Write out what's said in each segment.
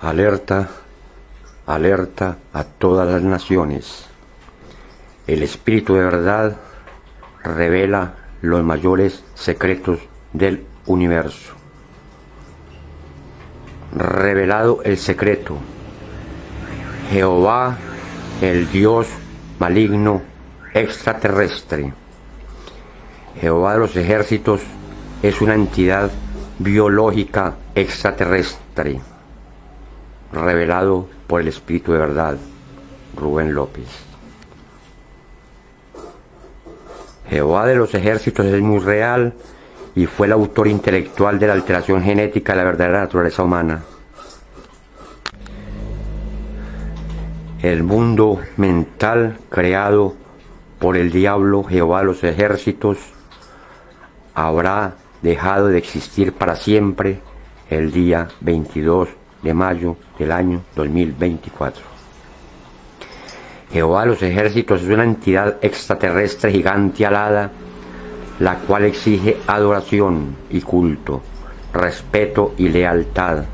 Alerta, alerta a todas las naciones. El Espíritu de verdad revela los mayores secretos del universo. Revelado el secreto. Jehová, el Dios maligno extraterrestre. Jehová de los ejércitos es una entidad biológica extraterrestre. Revelado por el Espíritu de verdad, Rubén López. Jehová de los ejércitos es muy real y fue el autor intelectual de la alteración genética de la verdadera naturaleza humana. El mundo mental creado por el diablo, Jehová de los ejércitos, habrá dejado de existir para siempre el día 22 de mayo del año 2024. Jehová de los ejércitos es una entidad extraterrestre gigante alada, la cual exige adoración y culto, respeto y lealtad.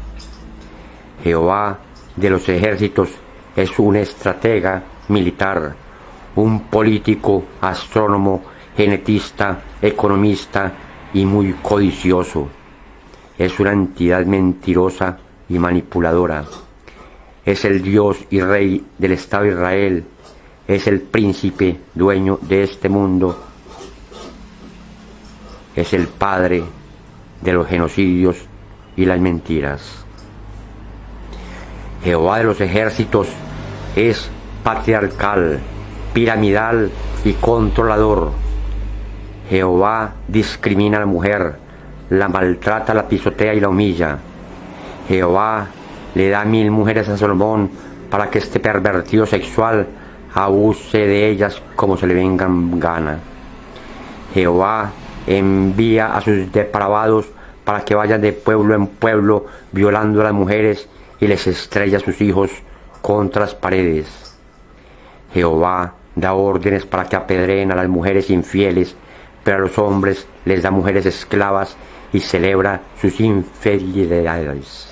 Jehová de los ejércitos es un estratega militar, un político, astrónomo, genetista, economista y muy codicioso. Es una entidad mentirosa y manipuladora. Es el Dios y Rey del Estado de Israel. Es el príncipe dueño de este mundo. Es el padre de los genocidios y las mentiras. Jehová de los ejércitos es patriarcal, piramidal y controlador. Jehová discrimina a la mujer, la maltrata, la pisotea y la humilla. Jehová le da 1000 mujeres a Salomón para que este pervertido sexual abuse de ellas como se le venga en gana. Jehová envía a sus depravados para que vayan de pueblo en pueblo violando a las mujeres y les estrella a sus hijos contra las paredes. Jehová da órdenes para que apedreen a las mujeres infieles, pero a los hombres les da mujeres esclavas y celebra sus infidelidades.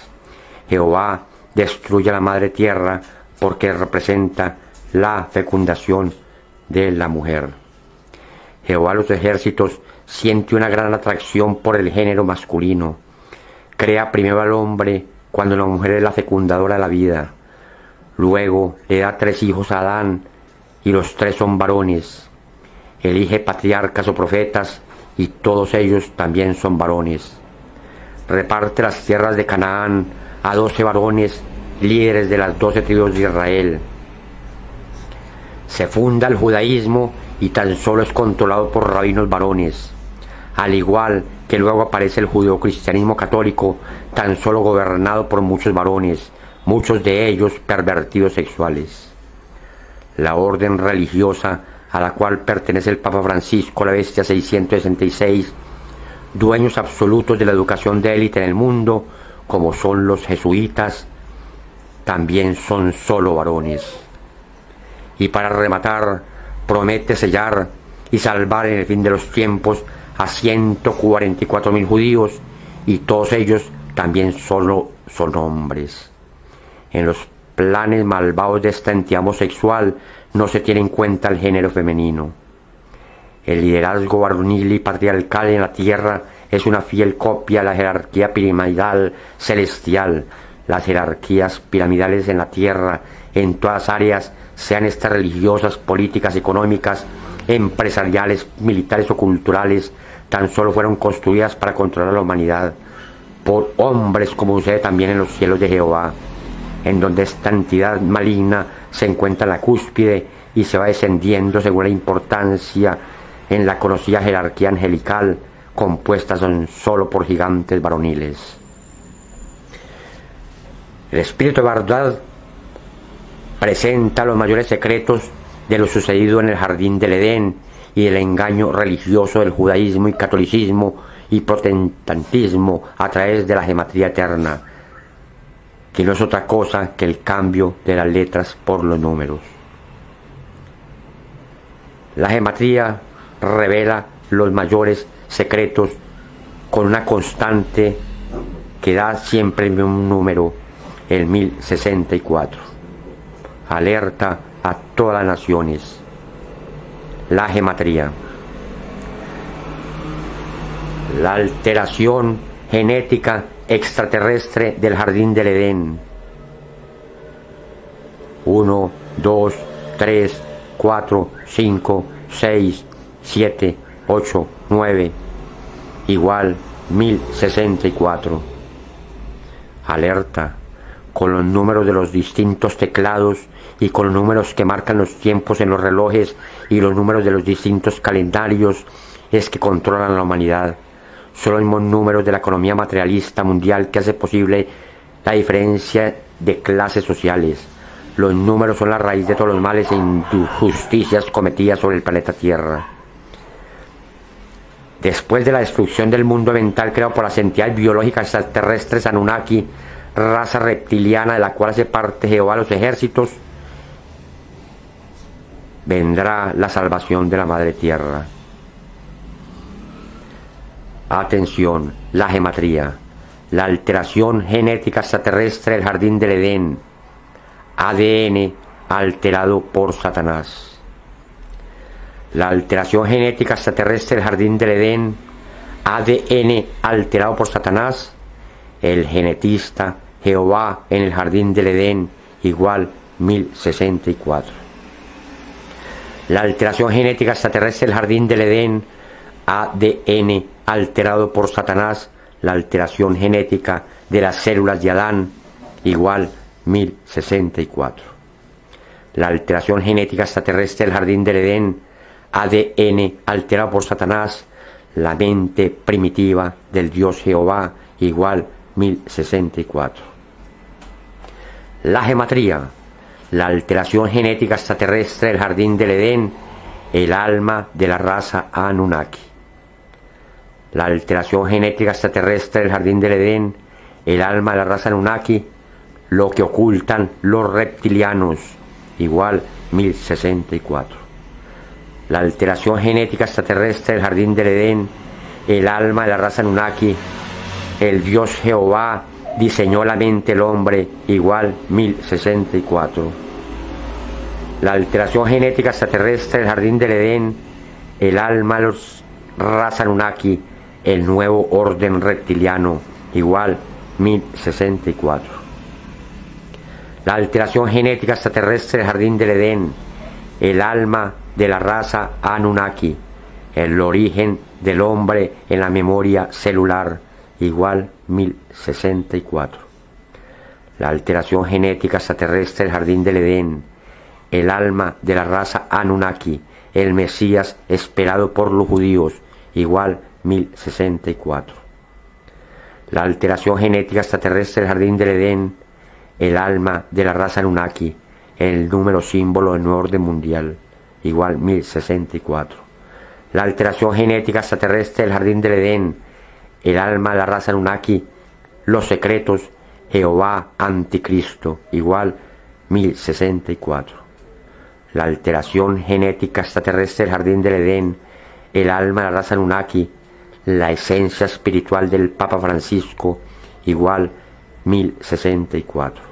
Jehová destruye a la madre tierra porque representa la fecundación de la mujer. Jehová de los ejércitos siente una gran atracción por el género masculino. Crea primero al hombre cuando la mujer es la fecundadora de la vida. Luego le da 3 hijos a Adán y los 3 son varones. Elige patriarcas o profetas y todos ellos también son varones. Reparte las tierras de Canaán a 12 varones, líderes de las 12 tribus de Israel. Se funda el judaísmo y tan solo es controlado por rabinos varones. Al igual que luego aparece el judeocristianismo católico, tan solo gobernado por muchos varones, muchos de ellos pervertidos sexuales. La orden religiosa a la cual pertenece el Papa Francisco, la Bestia 666, dueños absolutos de la educación de élite en el mundo, como son los jesuitas, también son solo varones. Y para rematar, promete sellar y salvar en el fin de los tiempos a 144.000 judíos, y todos ellos también solo son hombres. En los planes malvados de esta entidad homosexual no se tiene en cuenta el género femenino. El liderazgo varonil y patriarcal en la tierra es una fiel copia de la jerarquía piramidal celestial. Las jerarquías piramidales en la tierra, en todas áreas, sean estas religiosas, políticas, económicas, empresariales, militares o culturales, tan solo fueron construidas para controlar a la humanidad por hombres, como sucede también en los cielos de Jehová, en donde esta entidad maligna se encuentra en la cúspide y se va descendiendo según la importancia en la conocida jerarquía angelical, compuesta solo por gigantes varoniles. El Espíritu de verdad presenta los mayores secretos de lo sucedido en el jardín del Edén y del engaño religioso del judaísmo y catolicismo y protestantismo a través de la gematría eterna, que no es otra cosa que el cambio de las letras por los números. La gematría revela los mayores secretos con una constante que da siempre un número. el 1064. Alerta a todas las naciones. La gematría. La alteración genética extraterrestre del jardín del Edén. 1, 2, 3, 4, 5, 6, 7, 8, 9, igual 1064. Alerta con los números de los distintos teclados y con los números que marcan los tiempos en los relojes y los números de los distintos calendarios es que controlan a la humanidad. Son los mismos números de la economía materialista mundial que hace posible la diferencia de clases sociales. Los números son la raíz de todos los males e injusticias cometidas sobre el planeta Tierra. Después de la destrucción del mundo mental creado por las entidades biológicas extraterrestres Anunnaki, raza reptiliana de la cual hace parte Jehová de los ejércitos, vendrá la salvación de la Madre Tierra. Atención, la gematría, la alteración genética extraterrestre del jardín del Edén, ADN alterado por Satanás. La alteración genética extraterrestre del jardín del Edén, ADN alterado por Satanás, el genetista Jehová en el jardín del Edén, igual 1064. La alteración genética extraterrestre del jardín del Edén, ADN alterado por Satanás, la alteración genética de las células de Adán, igual 1064. La alteración genética extraterrestre del jardín del Edén, ADN alterado por Satanás, la mente primitiva del Dios Jehová, igual 1064. La gematría, la alteración genética extraterrestre del jardín del Edén, el alma de la raza Anunnaki. La alteración genética extraterrestre del jardín del Edén, el alma de la raza Anunnaki, lo que ocultan los reptilianos, igual 1064. La alteración genética extraterrestre del jardín del Edén, el alma de la raza Anunnaki, el Dios Jehová diseñó la mente del hombre, igual 1064. La alteración genética extraterrestre del jardín del Edén, el alma de la raza Anunnaki, el nuevo orden reptiliano, igual 1064. La alteración genética extraterrestre del jardín del Edén, el alma de la raza Anunnaki, el origen del hombre en la memoria celular, igual 1064. La alteración genética extraterrestre del jardín del Edén, el alma de la raza Anunnaki, el Mesías esperado por los judíos, igual 1064. La alteración genética extraterrestre del jardín del Edén, el alma de la raza Anunnaki, el número símbolo del nuevo orden mundial, igual 1064. La alteración genética extraterrestre del jardín del Edén, el alma de la raza Anunnaki, los secretos, Jehová anticristo, igual 1064. La alteración genética extraterrestre del jardín del Edén, el alma de la raza Anunnaki, la esencia espiritual del Papa Francisco, igual 1064.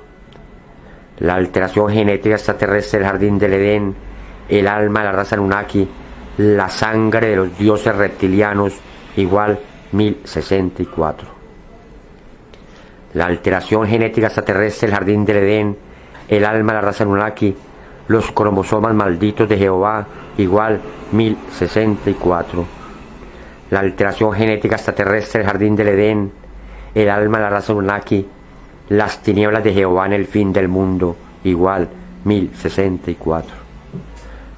La alteración genética extraterrestre del jardín del Edén, el alma de la raza Anunnaki, la sangre de los dioses reptilianos, igual 1064. La alteración genética extraterrestre del jardín del Edén, el alma de la raza Anunnaki, los cromosomas malditos de Jehová, igual 1064. La alteración genética extraterrestre del jardín del Edén, el alma de la raza Anunnaki, las tinieblas de Jehová en el fin del mundo, igual 1064.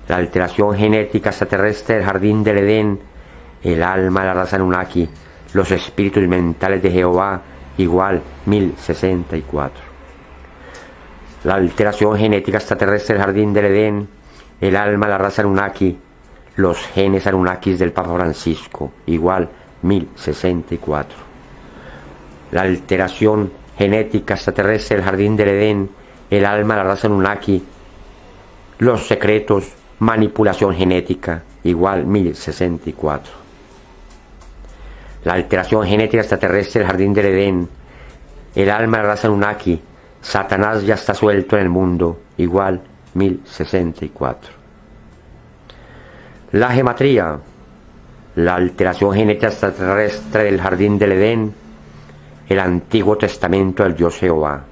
La alteración genética extraterrestre del jardín del Edén, el alma de la raza Anunnaki, los espíritus mentales de Jehová, igual 1064. La alteración genética extraterrestre del jardín del Edén, el alma de la raza Anunnaki, los genes Anunnakis del Papa Francisco, igual 1064. La alteración genética extraterrestre del jardín del Edén, el alma de la raza Anunnaki, los secretos, manipulación genética, igual 1064. La alteración genética extraterrestre del jardín del Edén, el alma de la raza Anunnaki, Satanás ya está suelto en el mundo, igual 1064. La gematría, la alteración genética extraterrestre del jardín del Edén, el Antiguo Testamento del Dios Jehová.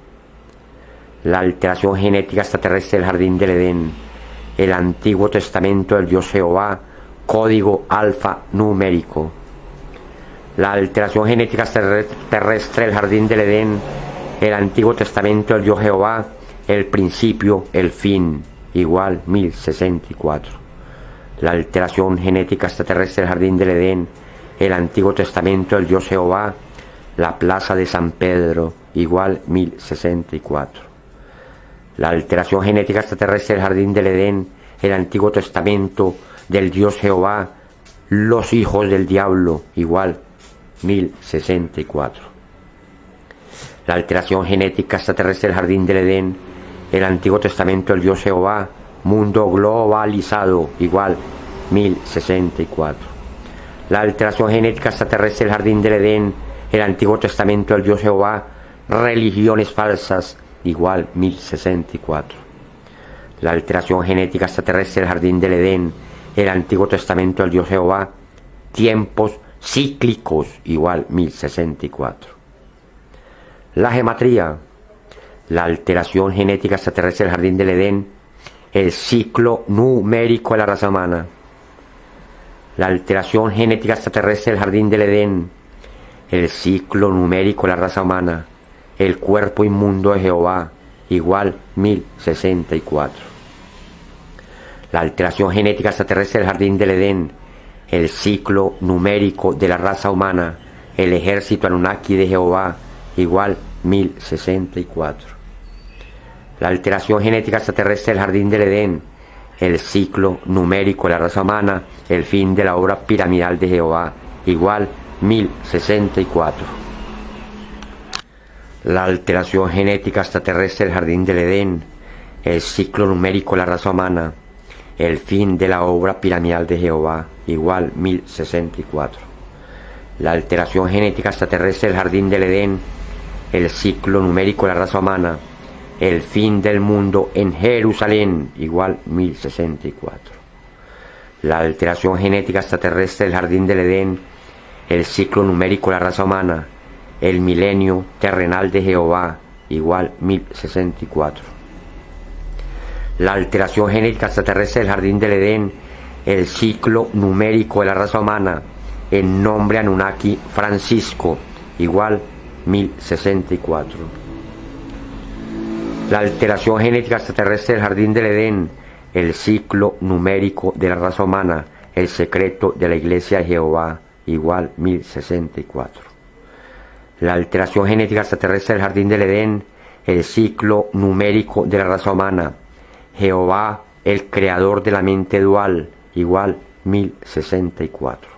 La alteración genética extraterrestre del jardín del Edén, el Antiguo Testamento del Dios Jehová, código alfanumérico. La alteración genética terrestre del jardín del Edén, el Antiguo Testamento del Dios Jehová, el principio, el fin, igual 1064. La alteración genética extraterrestre del jardín del Edén, el Antiguo Testamento del Dios Jehová, la plaza de San Pedro, igual 1064. La alteración genética extraterrestre del jardín del Edén, el Antiguo Testamento del Dios Jehová, los hijos del diablo, igual 1064. La alteración genética extraterrestre del jardín del Edén, el Antiguo Testamento del Dios Jehová, mundo globalizado, igual 1064. La alteración genética extraterrestre del jardín del Edén, el Antiguo Testamento del Dios Jehová, religiones falsas, igual 1064. La alteración genética extraterrestre del jardín del Edén, el Antiguo Testamento del Dios Jehová, tiempos cíclicos, igual 1064. La gematría, la alteración genética extraterrestre del jardín del Edén, el ciclo numérico de la raza humana. La alteración genética extraterrestre del jardín del Edén, el ciclo numérico de la raza humana, el cuerpo inmundo de Jehová, igual 1064. La alteración genética extraterrestre del jardín del Edén, el ciclo numérico de la raza humana, el ejército Anunnaki de Jehová, igual 1064. La alteración genética extraterrestre del jardín del Edén, el ciclo numérico de la raza humana, el fin de la obra piramidal de Jehová, igual 1064. La alteración genética extraterrestre del jardín del Edén, el ciclo numérico de la raza humana, el fin de la obra piramidal de Jehová, igual 1064. La alteración genética extraterrestre del jardín del Edén, el ciclo numérico de la raza humana, el fin del mundo en Jerusalén, igual 1064. La alteración genética extraterrestre del jardín del Edén, el ciclo numérico de la raza humana, el milenio terrenal de Jehová, igual 1064. La alteración genética extraterrestre del jardín del Edén, el ciclo numérico de la raza humana, el nombre Anunnaki Francisco, igual 1064. La alteración genética extraterrestre del jardín del Edén, el ciclo numérico de la raza humana, el secreto de la iglesia de Jehová, igual 1064. La alteración genética extraterrestre del jardín del Edén, el ciclo numérico de la raza humana, Jehová, el creador de la mente dual, igual 1064.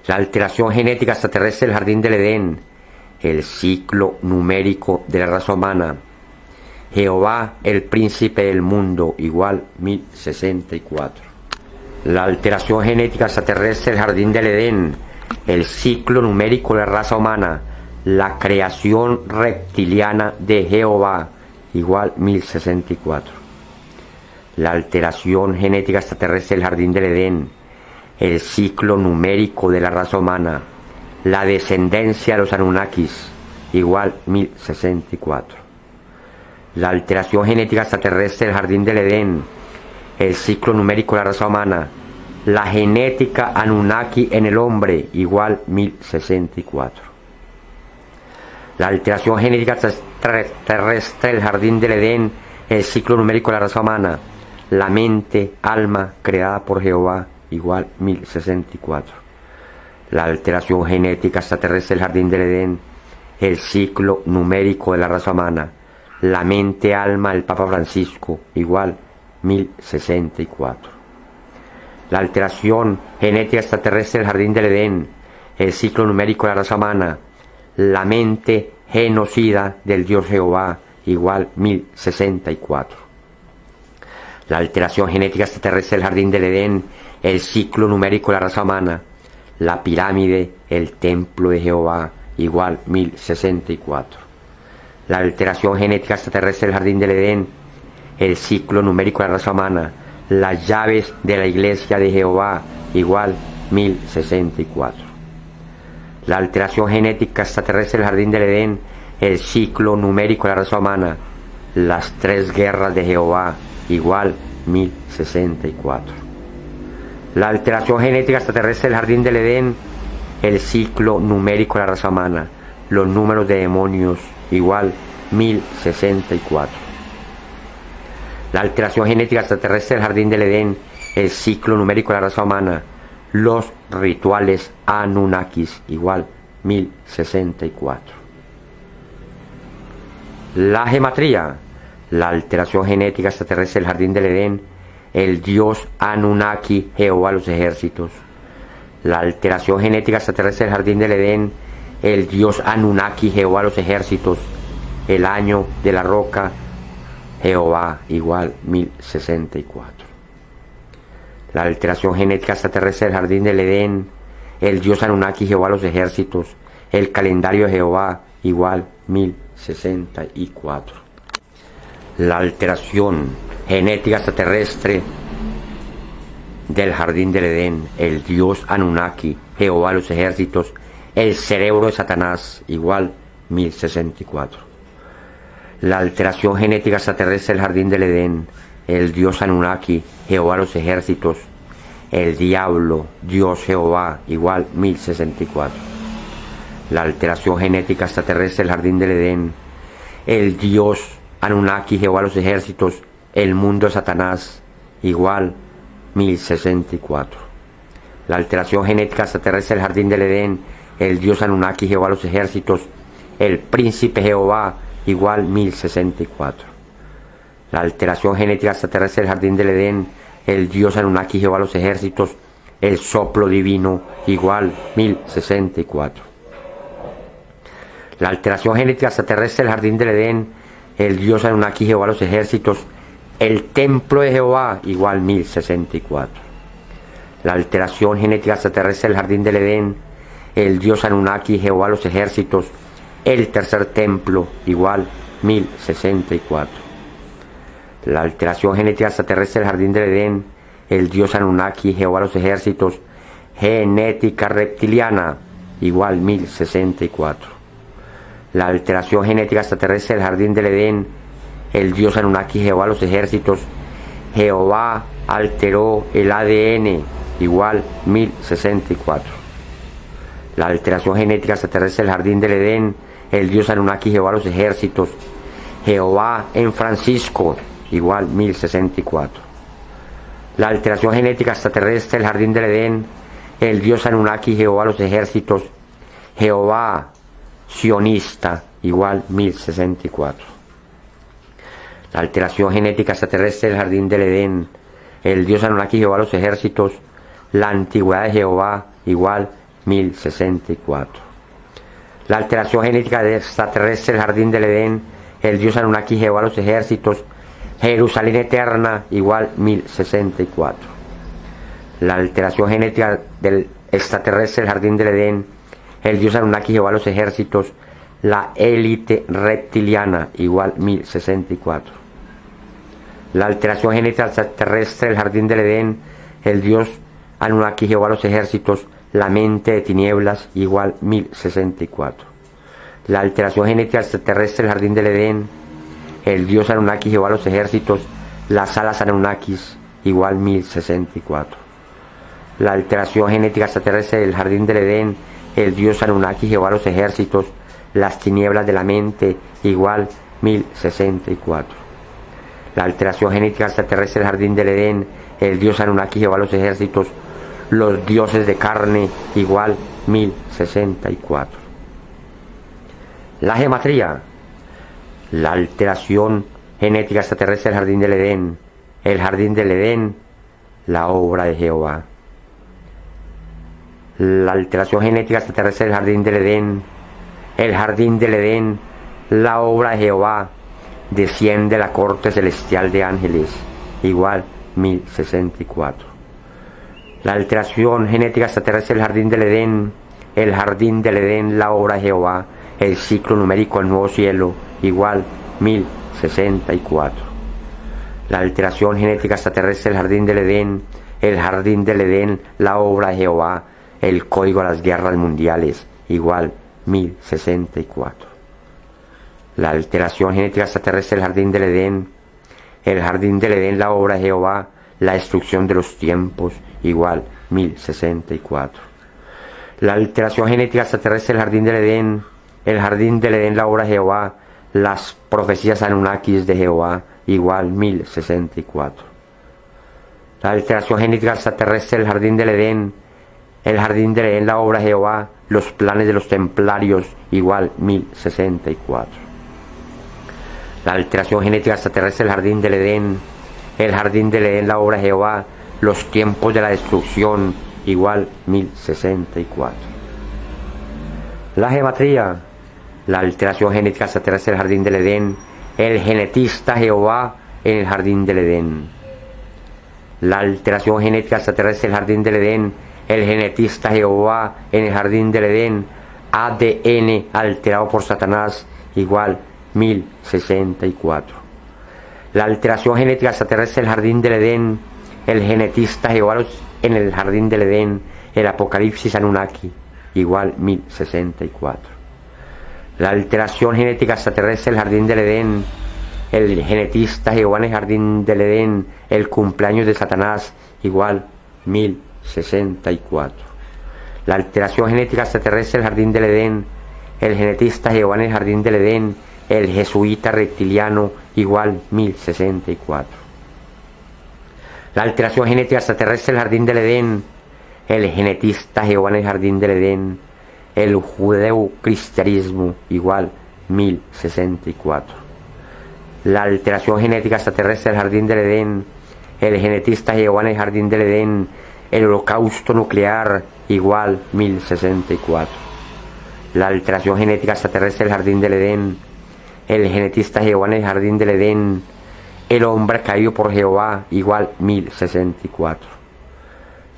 La alteración genética extraterrestre del jardín del Edén, el ciclo numérico de la raza humana, Jehová, el príncipe del mundo, igual 1064. La alteración genética extraterrestre del jardín del Edén, el ciclo numérico de la raza humana, la creación reptiliana de Jehová, igual 1064. La alteración genética extraterrestre del jardín del Edén, el ciclo numérico de la raza humana, la descendencia de los Anunnakis, igual 1064. La alteración genética extraterrestre del jardín del Edén, el ciclo numérico de la raza humana, la genética Anunnaki en el hombre, igual 1064. La alteración genética terrestre del jardín del Edén, el ciclo numérico de la raza humana, la mente, alma creada por Jehová, igual 1064. La alteración genética extraterrestre del jardín del Edén, el ciclo numérico de la raza humana, la mente, alma del Papa Francisco, igual 1064. La alteración genética extraterrestre del jardín del Edén, el ciclo numérico de la raza humana, la mente genocida del Dios Jehová, igual 1064. La alteración genética extraterrestre del jardín del Edén, el ciclo numérico de la raza humana, la pirámide, el templo de Jehová, igual 1064. La alteración genética extraterrestre del jardín del Edén, el ciclo numérico de la raza humana, las llaves de la iglesia de Jehová, igual 1064. La alteración genética extraterrestre del jardín del Edén, el ciclo numérico de la raza humana, las tres guerras de Jehová, igual 1064. La alteración genética extraterrestre del jardín del Edén, el ciclo numérico de la raza humana, los números de demonios, igual 1064. La alteración genética extraterrestre del jardín del Edén, el ciclo numérico de la raza humana, los rituales Anunnakis, igual 1064. La gematría, la alteración genética extraterrestre del jardín del Edén, el dios Anunnaki, Jehová de los ejércitos. La alteración genética extraterrestre del jardín del Edén, el dios Anunnaki, Jehová de los ejércitos. El año de la roca, Jehová, igual 1064. La alteración genética extraterrestre del jardín del Edén, el dios Anunnaki, Jehová de los ejércitos. El calendario de Jehová, igual 1064. La alteración genética extraterrestre del jardín del Edén, el dios Anunnaki, Jehová de los ejércitos. El cerebro de Satanás, igual 1064. La alteración genética extraterrestre del jardín del Edén, el dios Anunnaki, Jehová de los ejércitos. El diablo, Dios Jehová, igual 1064. La alteración genética extraterrestre del jardín del Edén, el dios Anunnaki, Jehová de los ejércitos. El mundo de Satanás, igual 1064. La alteración genética extraterrestre del jardín del Edén, el dios Anunnaki, Jehová de los ejércitos. El príncipe Jehová, igual 1064. La alteración genética extraterrestre del jardín del Edén, el dios Anunnaki, Jehová de los ejércitos. El soplo divino, igual 1064. La alteración genética extraterrestre del jardín del Edén, el dios Anunnaki, Jehová de los ejércitos. El templo de Jehová, igual 1064. La alteración genética extraterrestre del jardín del Edén, el dios Anunnaki, Jehová de los ejércitos. El tercer templo, igual 1064. La alteración genética extraterrestre del jardín del Edén, el dios Anunnaki, Jehová de los ejércitos. Genética reptiliana, igual 1064. La alteración genética extraterrestre del jardín del Edén, el dios Anunnaki, Jehová de los ejércitos. Jehová alteró el ADN, igual 1064. La alteración genética extraterrestre del jardín del Edén, el dios Anunnaki, Jehová de los ejércitos. Jehová en Francisco, igual 1064. La alteración genética extraterrestre del jardín del Edén, el dios Anunnaki, Jehová de los ejércitos. Jehová sionista, igual 1064. La alteración genética extraterrestre del jardín del Edén, el dios Anunnaki, Jehová de los ejércitos. La antigüedad de Jehová, igual 1064. La alteración genética extraterrestre del jardín del Edén, el dios Anunnaki, Jehová de los ejércitos. Jerusalén eterna, igual 1064. La alteración genética del extraterrestre del jardín del Edén, el dios Anunnaki, Jehová de los ejércitos. La élite reptiliana, igual 1064. La alteración genética extraterrestre del jardín del Edén, el dios Anunnaki, Jehová de los ejércitos. La mente de tinieblas, igual 1064. La alteración genética extraterrestre del jardín del Edén, el dios Anunnaki, Jehová de los ejércitos. Las alas Anunnakis, igual 1064. La alteración genética extraterrestre del jardín del Edén, el dios Anunnaki, Jehová de los ejércitos. Las tinieblas de la mente, igual 1064. La alteración genética extraterrestre del jardín del Edén, el dios Anunnaki, Jehová de los ejércitos. Los dioses de carne, igual 1064. La gematría, la alteración genética extraterrestre del jardín del Edén, el jardín del Edén, la obra de Jehová. La alteración genética extraterrestre del jardín del Edén, el jardín del Edén, la obra de Jehová. Desciende la corte celestial de ángeles, igual 1064. La alteración genética extraterrestre del jardín del Edén, el jardín del Edén, la obra de Jehová. El ciclo numérico del nuevo cielo, igual 1064. La alteración genética extraterrestre del jardín del Edén, el jardín del Edén, la obra de Jehová, el código de las guerras mundiales, igual 1064. La alteración genética extraterrestre del jardín del Edén, el jardín del Edén, la obra de Jehová, la destrucción de los tiempos, igual 1064. La alteración genética extraterrestre del jardín del Edén, el jardín del Edén, la obra de Jehová, las profecías anunnakis de Jehová, igual 1064. La alteración genética extraterrestre del jardín del Edén, el jardín del Edén, la obra de Jehová, los planes de los templarios, igual 1064. La alteración genética extraterrestre del jardín del Edén, el jardín del Edén, la obra de Jehová, los tiempos de la destrucción, igual 1064. La gematría, la alteración genética extraterrestre del jardín del Edén, el genetista Jehová en el jardín del Edén. La alteración genética extraterrestre del jardín del Edén, el genetista Jehová en el jardín del Edén, ADN alterado por Satanás, igual 1064. La alteración genética extraterrestre del jardín del Edén, el genetista Jehová en el jardín del Edén, el Apocalipsis Anunnaki, igual 1064. La alteración genética extraterrestre del jardín del Edén, el genetista Jehová en el jardín del Edén, el cumpleaños de Satanás, igual 1064. La alteración genética extraterrestre del jardín del Edén, el genetista Jehová en el jardín del Edén, el jesuita reptiliano, igual 1064. La alteración genética extraterrestre del jardín del Edén, el genetista Jehová en el jardín del Edén, el judeo-cristianismo, igual 1064. La alteración genética extraterrestre del jardín del Edén, el genetista Jehová en el jardín del Edén, el holocausto nuclear, igual 1064. La alteración genética extraterrestre del jardín del Edén, el genetista Jehová en el jardín del Edén, el hombre caído por Jehová, igual 1064.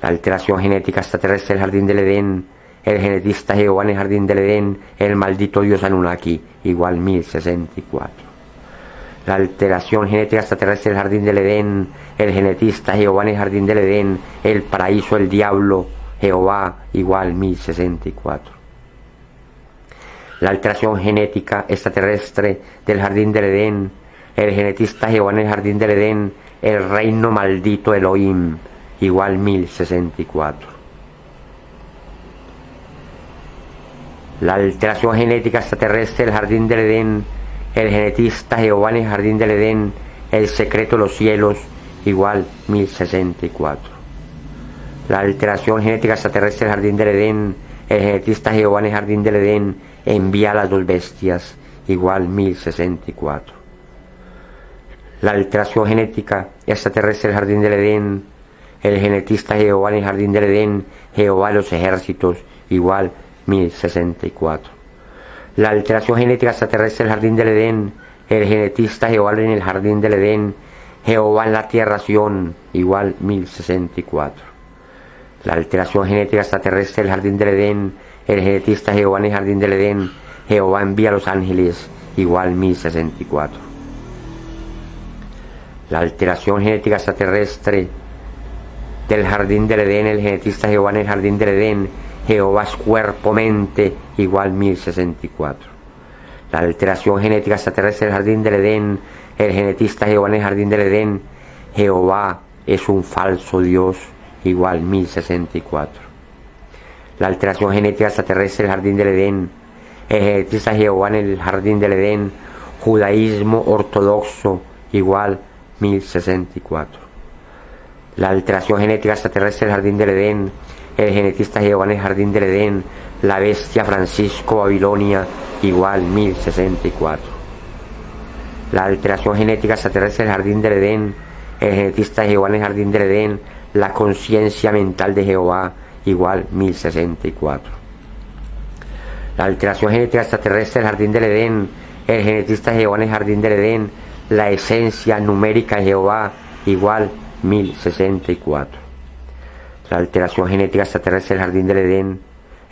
La alteración genética extraterrestre del jardín del Edén, el genetista Jehová en el jardín del Edén, el maldito Dios Anunnaki, igual 1064. La alteración genética extraterrestre del jardín del Edén, el genetista Jehová en el jardín del Edén, el paraíso, el diablo, Jehová, igual 1064. La alteración genética extraterrestre del jardín del Edén, el genetista Jehová en el jardín del Edén, el reino maldito Elohim, igual 1064. La alteración genética extraterrestre del jardín del Edén, el genetista Jehová en el jardín del Edén, el secreto de los cielos, igual 1064. La alteración genética extraterrestre del jardín del Edén, el genetista Jehová en el jardín del Edén, envía a las dos bestias, igual 1064. La alteración genética extraterrestre del jardín del Edén, el genetista Jehová en el jardín del Edén, Jehová de los ejércitos, igual 1064. La alteración genética extraterrestre del jardín del Edén, el genetista Jehová en el jardín del Edén, Jehová en la tierra Sion, igual 1064. La alteración genética extraterrestre del jardín del Edén, el genetista Jehová en el jardín del Edén, Jehová envía a los ángeles, igual 1064. La alteración genética extraterrestre del jardín del Edén, el genetista Jehová en el jardín del Edén, Jehová es cuerpo, mente, igual 1064. La alteración genética extraterrestre del jardín del Edén, el genetista Jehová en el jardín del Edén, Jehová es un falso Dios, igual 1064. La alteración genética extraterrestre del jardín del Edén, el genetista Jehová en el jardín del Edén, judaísmo ortodoxo, igual 1064. La alteración genética extraterrestre del jardín del Edén, el genetista Jehová en el jardín del Edén, la bestia Francisco Babilonia, igual 1064. La alteración genética extraterrestre del jardín del Edén, el genetista Jehová en el jardín del Edén, la conciencia mental de Jehová, igual 1064. La alteración genética extraterrestre del jardín del Edén, el genetista Jehová en el jardín del Edén, la esencia numérica de Jehová, igual 1064. La alteración genética extraterrestre del jardín del Edén,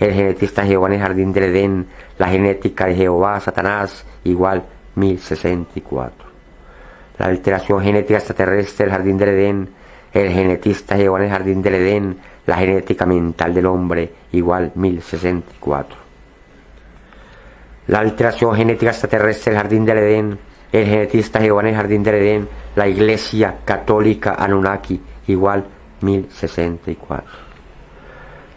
el genetista Jehová en el jardín del Edén, la genética de Jehová, Satanás, igual 1064. La alteración genética extraterrestre del Jardín del Edén, el genetista llegó en el Jardín del Edén, la genética mental del hombre, igual 1064. La alteración genética extraterrestre del Jardín del Edén, el genetista llegó en el Jardín del Edén, la Iglesia Católica Anunnaki, igual 1064.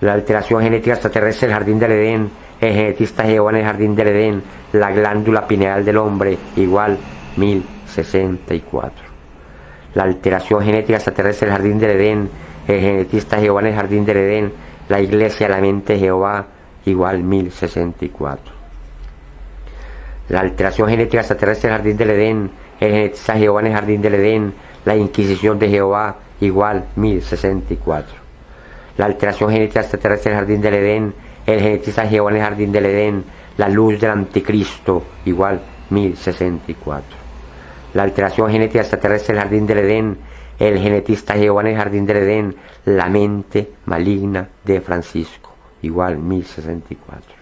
La alteración genética extraterrestre del Jardín del Edén, el genetista llegó en el Jardín del Edén, la glándula pineal del hombre, igual 1064. La alteración genética extraterrestre del Jardín del Edén, el genetista Jehová en el Jardín del Edén, la Iglesia, la mente de Jehová, igual 1064. La alteración genética extraterrestre del Jardín del Edén, el genetista Jehová en el Jardín del Edén, la Inquisición de Jehová, igual 1064. La alteración genética extraterrestre del Jardín del Edén, el genetista Jehová en el Jardín del Edén, la luz del Anticristo, igual 1064. La alteración genética extraterrestre del Jardín del Edén, el genetista Jehová en el Jardín del Edén, la mente maligna de Francisco, igual 1064.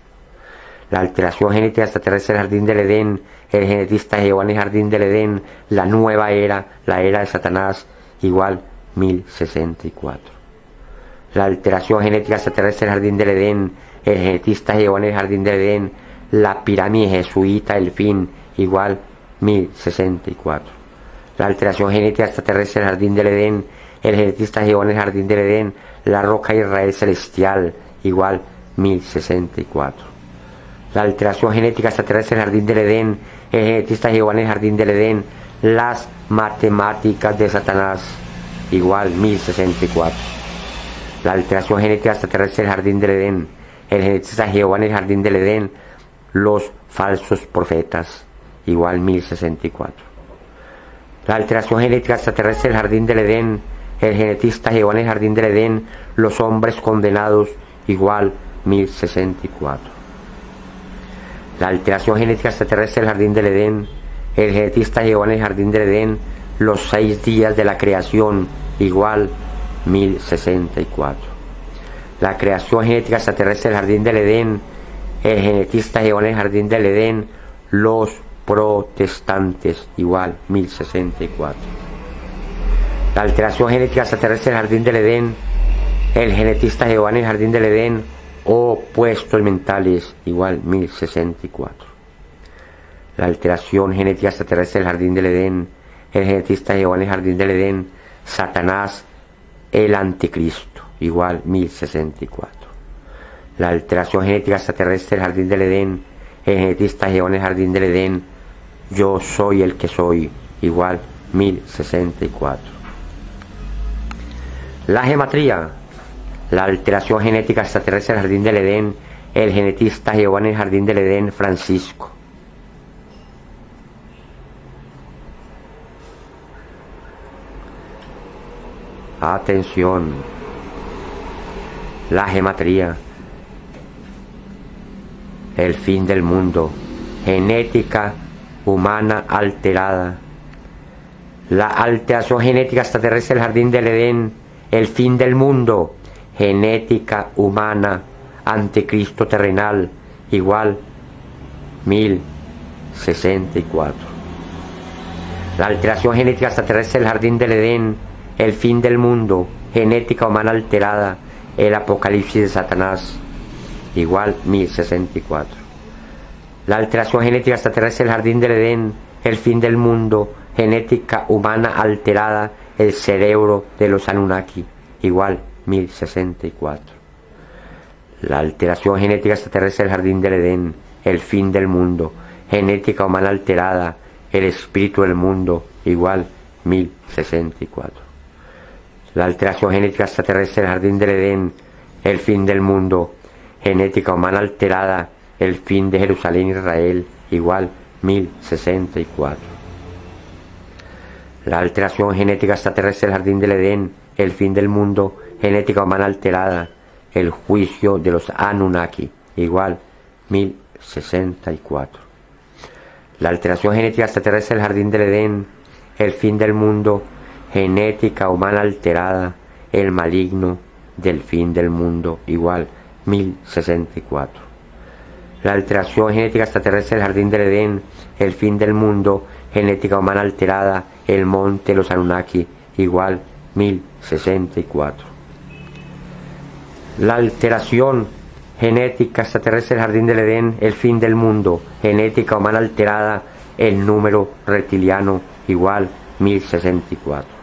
La alteración genética extraterrestre del Jardín del Edén, el genetista Jehová en el Jardín del Edén, la nueva era, la era de Satanás, igual 1064. La alteración genética extraterrestre del Jardín del Edén, el genetista Jehová en el Jardín del Edén, la pirámide jesuita, el fin, igual 1064. La alteración genética extraterrestre del Jardín del Edén, el genetista Jehová en el Jardín del Edén, la roca Israel celestial, igual 1064. La alteración genética extraterrestre del Jardín del Edén, el genetista Jehová en el Jardín del Edén, las matemáticas de Satanás, igual 1064. La alteración genética extraterrestre del Jardín del Edén, el genetista Jehová en el Jardín del Edén, los falsos profetas, igual 1064. La alteración genética extraterrestre del Jardín del Edén, el genetista Jehová en el Jardín del Edén, los hombres condenados, igual 1064. La alteración genética extraterrestre del Jardín del Edén, el genetista Jehová en el Jardín del Edén, los 6 días de la creación, igual 1064. La creación genética extraterrestre del Jardín del Edén, el genetista Jehová en el Jardín del Edén, los protestantes, igual 1064. La alteración genética extraterrestre del Jardín del Edén, el genetista Jehová en el Jardín del Edén, opuestos mentales, igual 1064. La alteración genética extraterrestre del Jardín del Edén, el genetista Jehová en el Jardín del Edén, Satanás, el Anticristo, igual 1064. La alteración genética extraterrestre del Jardín del Edén, el genetista Jehová en el Jardín del Edén, yo soy el que soy, igual 1064. La gematría, la alteración genética extraterrestre del Jardín del Edén, el genetista Jehová en el Jardín del Edén, Francisco. Atención, la gematría, el fin del mundo, genética humana alterada. La alteración genética extraterrestre del Jardín del Edén, el fin del mundo, genética humana, anticristo terrenal, igual 1064. La alteración genética extraterrestre del Jardín del Edén, el fin del mundo, genética humana alterada, el apocalipsis de Satanás, igual 1064. La alteración genética extraterrestre del Jardín del Edén, el fin del mundo, genética humana alterada, el cerebro de los Anunnaki, igual 1064. La alteración genética extraterrestre del Jardín del Edén, el fin del mundo, genética humana alterada, el espíritu del mundo, igual 1064. La alteración genética extraterrestre del Jardín del Edén, el fin del mundo, genética humana alterada, el fin de Jerusalén, Israel, igual 1064. La alteración genética extraterrestre del Jardín del Edén, el fin del mundo, genética humana alterada, el juicio de los Anunnaki, igual 1064. La alteración genética extraterrestre del Jardín del Edén, el fin del mundo, genética humana alterada, el maligno del fin del mundo, igual 1064. La alteración genética extraterrestre del Jardín del Edén, el fin del mundo, genética humana alterada, el monte los Anunnaki, igual 1064. La alteración genética extraterrestre del jardín del Edén, el fin del mundo, genética humana alterada, el número reptiliano, igual 1064.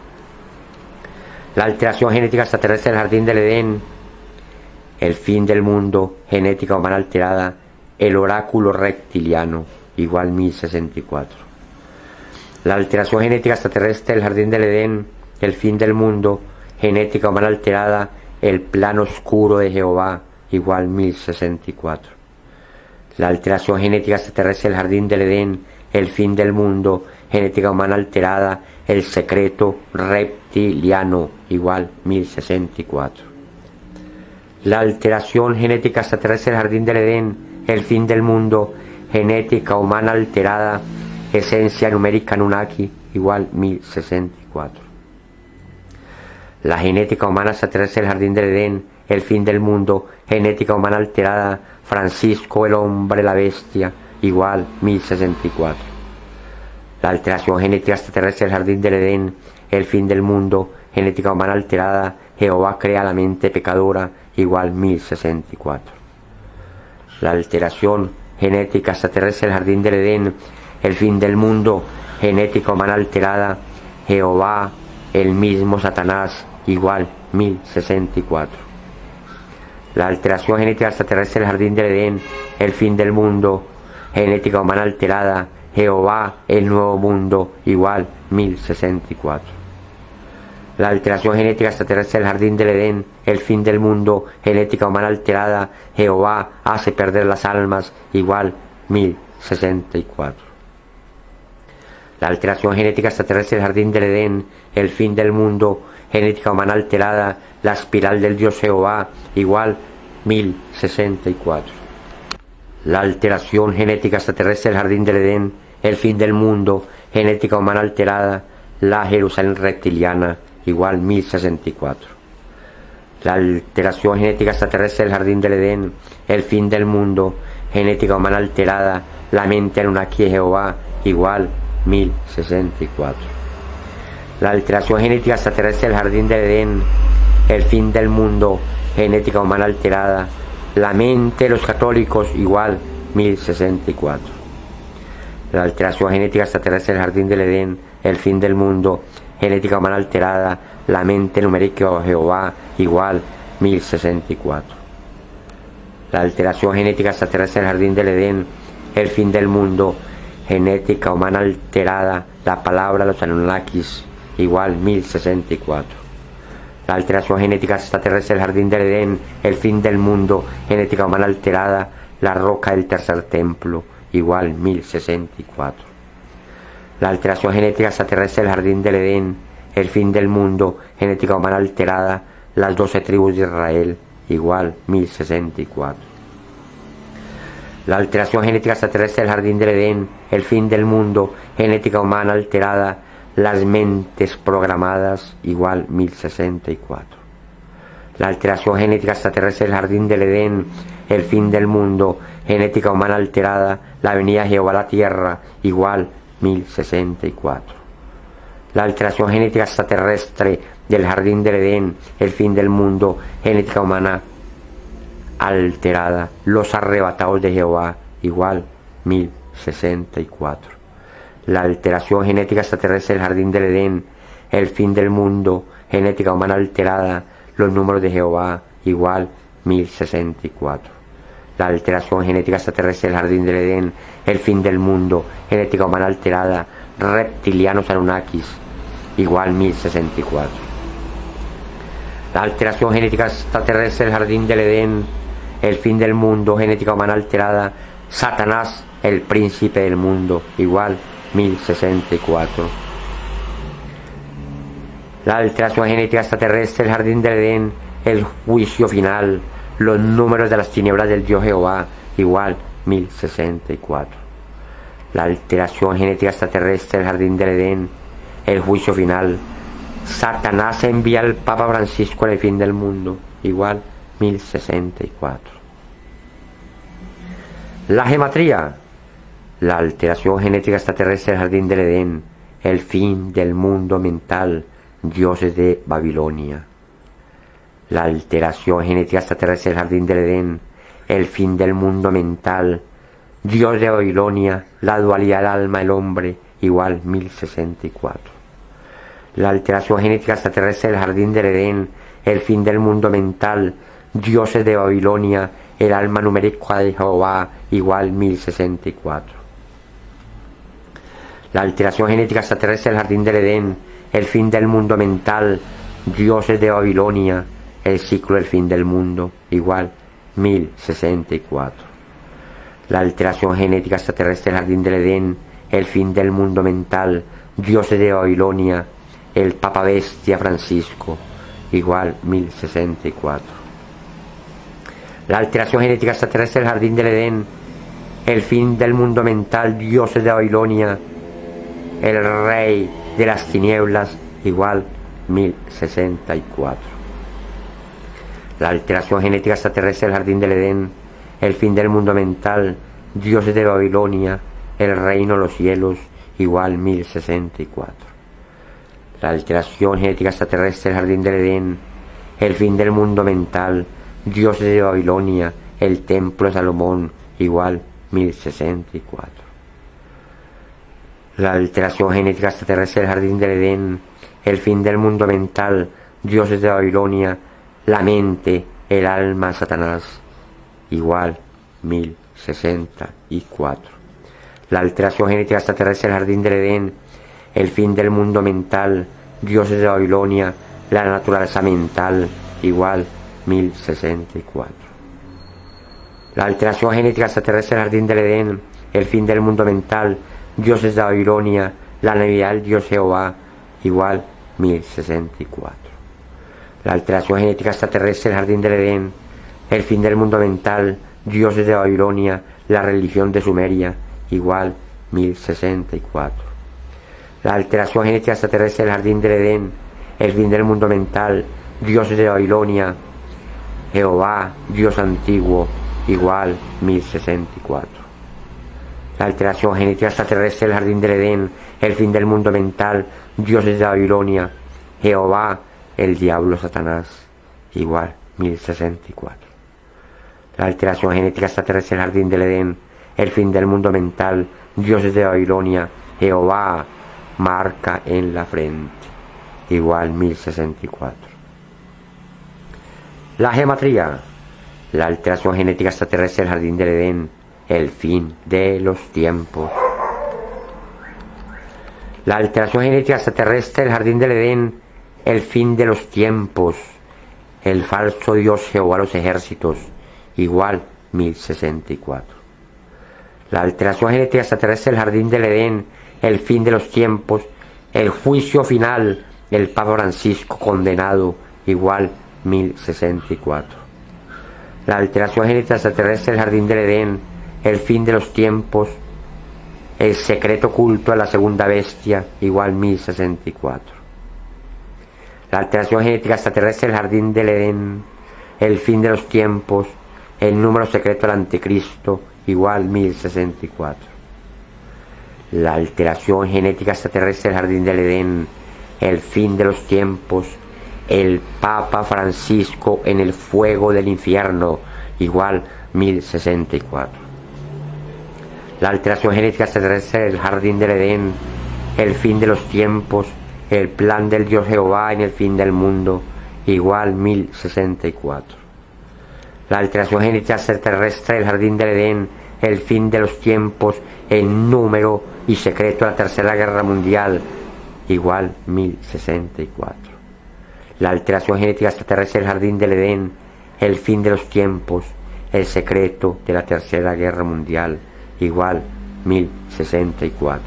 La alteración genética extraterrestre del jardín del Edén, el fin del mundo, genética humana alterada, el oráculo reptiliano, igual 1064. La alteración genética extraterrestre del jardín del Edén, el fin del mundo, genética humana alterada, el plano oscuro de Jehová, igual 1064. La alteración genética extraterrestre del jardín del Edén, el fin del mundo, genética humana alterada, el secreto reptiliano, igual 1064. La alteración genética extraterrestre del jardín del Edén, el fin del mundo, genética humana alterada, esencia numérica Anunnaki, igual 1064. La genética humana extraterrestre del jardín del Edén, el fin del mundo, genética humana alterada, Francisco el hombre la bestia, igual 1064. La alteración genética extraterrestre del jardín del Edén, el fin del mundo, genética humana alterada, Jehová crea la mente pecadora, igual 1064. La alteración genética extraterrestre del jardín del Edén, el fin del mundo, genética humana alterada, Jehová el mismo Satanás, igual 1064. La alteración genética extraterrestre del jardín del Edén, el fin del mundo, genética humana alterada, Jehová el nuevo mundo, igual 1064. La alteración genética extraterrestre del jardín del Edén, el fin del mundo, genética humana alterada, Jehová hace perder las almas, igual 1064. La alteración genética extraterrestre del jardín del Edén, el fin del mundo, genética humana alterada, la espiral del Dios Jehová, igual 1064. La alteración genética extraterrestre del jardín del Edén, el fin del mundo, genética humana alterada, la Jerusalén reptiliana, igual 1064. La alteración genética extraterrestre del jardín del Edén, el fin del mundo, genética humana alterada, la mente Anunnaki de Jehová, igual 1064. La alteración genética extraterrestre del jardín del Edén, el fin del mundo, genética humana alterada, la mente de los católicos, igual 1064. La alteración genética extraterrestre del jardín del Edén, el fin del mundo, genética humana alterada, la mente numérica de Jehová, igual 1064. La alteración genética extraterrestre del jardín del Edén, el fin del mundo, genética humana alterada, la palabra de los Anunnakis, igual 1064. La alteración genética extraterrestre del jardín del Edén, el fin del mundo, genética humana alterada, la roca del tercer templo, igual 1064. La alteración genética extraterrestre del jardín del Edén, el fin del mundo, genética humana alterada, las 12 tribus de Israel, igual 1064. La alteración genética extraterrestre del jardín del Edén, el fin del mundo, genética humana alterada, las mentes programadas, igual 1064. La alteración genética extraterrestre del jardín del Edén, el fin del mundo, genética humana alterada, la venida de Jehová a la tierra, igual 1064. La alteración genética extraterrestre del jardín del Edén, el fin del mundo, genética humana alterada, los arrebatados de Jehová, igual 1064. La alteración genética extraterrestre del jardín del Edén, el fin del mundo, genética humana alterada, los números de Jehová, igual 1064. La alteración genética extraterrestre del jardín del Edén, el fin del mundo, genética humana alterada, reptilianos Anunnakis, igual 1064. La alteración genética extraterrestre del jardín del Edén, el fin del mundo, genética humana alterada, Satanás, el príncipe del mundo, igual 1064. La alteración genética extraterrestre del jardín del Edén, el juicio final, los números de las tinieblas del Dios Jehová, igual 1064. La alteración genética extraterrestre del jardín del Edén, el juicio final, Satanás envía al Papa Francisco en el fin del mundo, igual 1064. La gematría, La alteración genética extraterrestre del jardín del Edén, el fin del mundo mental, dioses de Babilonia. La alteración genética extraterrestre del jardín del Edén, el fin del mundo mental, dios de Babilonia, la dualidad del alma, el hombre, igual 1064. La alteración genética extraterrestre del jardín del Edén, el fin del mundo mental, dioses de Babilonia, el alma numérica de Jehová, igual 1064. La alteración genética extraterrestre del jardín del Edén, el fin del mundo mental, dioses de Babilonia, el ciclo del fin del mundo, igual 1064. La alteración genética extraterrestre del jardín del Edén, el fin del mundo mental, dioses de Babilonia, el Papa Bestia Francisco, igual 1064. La alteración genética extraterrestre del jardín del Edén, el fin del mundo mental, dioses de Babilonia, el rey de las tinieblas, igual 1064. La alteración genética extraterrestre del jardín del Edén, el fin del mundo mental, dioses de Babilonia, el reino de los cielos, igual 1064. La alteración genética extraterrestre del jardín del Edén, el fin del mundo mental, dioses de Babilonia, el templo de Salomón, igual 1064. La alteración genética extraterrestre del jardín del Edén, el fin del mundo mental, dioses de Babilonia, la mente, el alma, Satanás, igual 1064. La alteración genética extraterrestre del jardín del Edén, el fin del mundo mental, dioses de Babilonia, la naturaleza mental, igual 1064. La alteración genética extraterrestre del jardín del Edén, el fin del mundo mental, dioses de Babilonia, la Navidad del Dios Jehová, igual 1064. La alteración genética extraterrestre del jardín del Edén, el fin del mundo mental, dioses de Babilonia, la religión de Sumeria, igual 1064. La alteración genética extraterrestre del jardín del Edén, el fin del mundo mental, dioses de Babilonia, Jehová, Dios antiguo, igual 1064. La alteración genética extraterrestre del jardín del Edén, el fin del mundo mental, dioses de Babilonia, Jehová, el diablo Satanás, igual 1064. La alteración genética extraterrestre del jardín del Edén, el fin del mundo mental, dioses de Babilonia, Jehová, marca en la frente, igual 1064. La gematría, la alteración genética extraterrestre del jardín del Edén, el fin de los tiempos. La alteración genética extraterrestre del jardín del Edén, el fin de los tiempos, el falso Dios Jehová de los ejércitos, igual 1064. La alteración genética extraterrestre del jardín del Edén, el fin de los tiempos, el juicio final, el Papa Francisco condenado, igual 1064. La alteración genética extraterrestre del jardín del Edén, el fin de los tiempos, el secreto oculto de la segunda bestia, igual 1064. La alteración genética extraterrestre del jardín del Edén, el fin de los tiempos, el número secreto del anticristo, igual 1064. La alteración genética extraterrestre del jardín del Edén, el fin de los tiempos, el Papa Francisco en el fuego del infierno, igual 1064. La alteración genética extraterrestre del jardín del Edén, el fin de los tiempos, el plan del Dios Jehová en el fin del mundo, igual 1064. La alteración genética extraterrestre del jardín del Edén, el fin de los tiempos, el número y secreto de la tercera guerra mundial, igual 1064. La alteración genética extraterrestre del jardín del Edén, el fin de los tiempos, el secreto de la tercera guerra mundial, igual 1064.